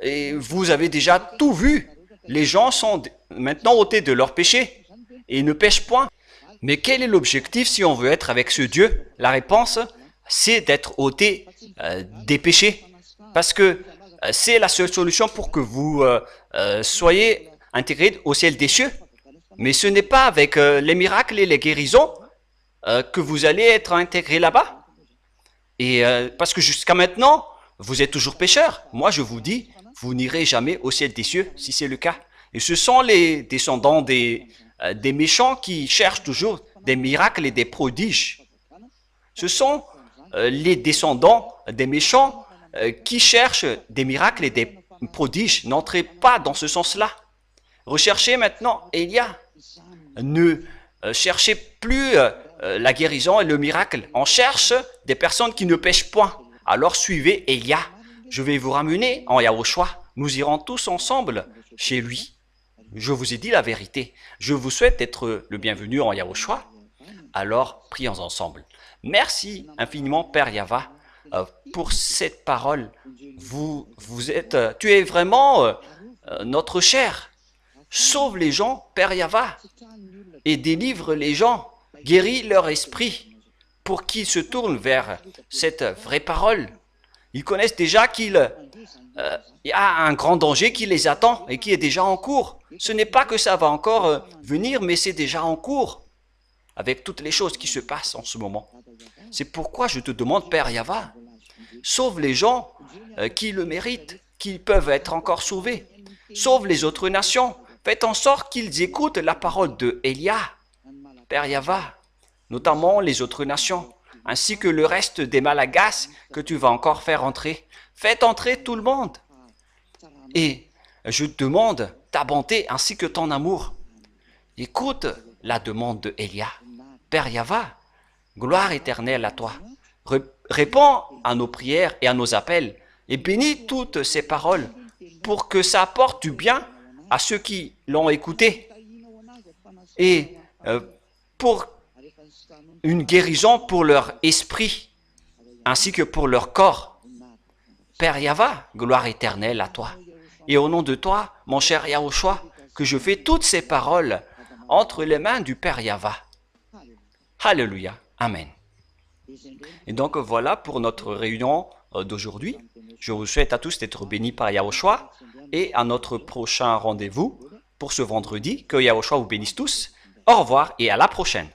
Et vous avez déjà tout vu. Les gens sont maintenant ôtés de leurs péchés et ne pêchent point. Mais quel est l'objectif si on veut être avec ce Dieu? La réponse, c'est d'être ôté des péchés. Parce que c'est la seule solution pour que vous soyez intégrés au ciel des cieux. Mais ce n'est pas avec les miracles et les guérisons que vous allez être intégrés là-bas. Et parce que jusqu'à maintenant, vous êtes toujours pécheurs. Moi, je vous dis, vous n'irez jamais au ciel des cieux si c'est le cas. Et ce sont les descendants des méchants qui cherchent toujours des miracles et des prodiges. Ce sont les descendants des méchants qui cherchent des miracles et des prodiges. N'entrez pas dans ce sens-là. Recherchez maintenant Élia. Ne cherchez plus la guérison et le miracle. On cherche des personnes qui ne pêchent point. Alors suivez Élia. Je vais vous ramener en Yahushua. Nous irons tous ensemble chez lui. Je vous ai dit la vérité. Je vous souhaite être le bienvenu en Yahushua. Alors prions ensemble. Merci infiniment Père Yava pour cette parole. Tu es vraiment notre chair. Sauve les gens, Père Yava, et délivre les gens, guéris leur esprit pour qu'ils se tournent vers cette vraie parole. Ils connaissent déjà qu'il y a un grand danger qui les attend et qui est déjà en cours. Ce n'est pas que ça va encore venir, mais c'est déjà en cours avec toutes les choses qui se passent en ce moment. C'est pourquoi je te demande, Père Yava, sauve les gens qui le méritent, qui peuvent être encore sauvés. Sauve les autres nations. Faites en sorte qu'ils écoutent la parole de Élia, Père Yava, notamment les autres nations, ainsi que le reste des Malagasy que tu vas encore faire entrer. Faites entrer tout le monde. Et je demande ta bonté ainsi que ton amour. Écoute la demande de Élia. Père Yava, gloire éternelle à toi. Réponds à nos prières et à nos appels et bénis toutes ces paroles pour que ça apporte du bien à ceux qui l'ont écouté et pour une guérison pour leur esprit ainsi que pour leur corps. Père Yava, gloire éternelle à toi. Et au nom de toi, mon cher Yahushua, que je fais toutes ces paroles entre les mains du Père Yava. Alléluia. Amen. Et donc voilà pour notre réunion d'aujourd'hui. Je vous souhaite à tous d'être bénis par Yahushua et à notre prochain rendez-vous pour ce vendredi. Que Yahushua vous bénisse tous. Au revoir et à la prochaine.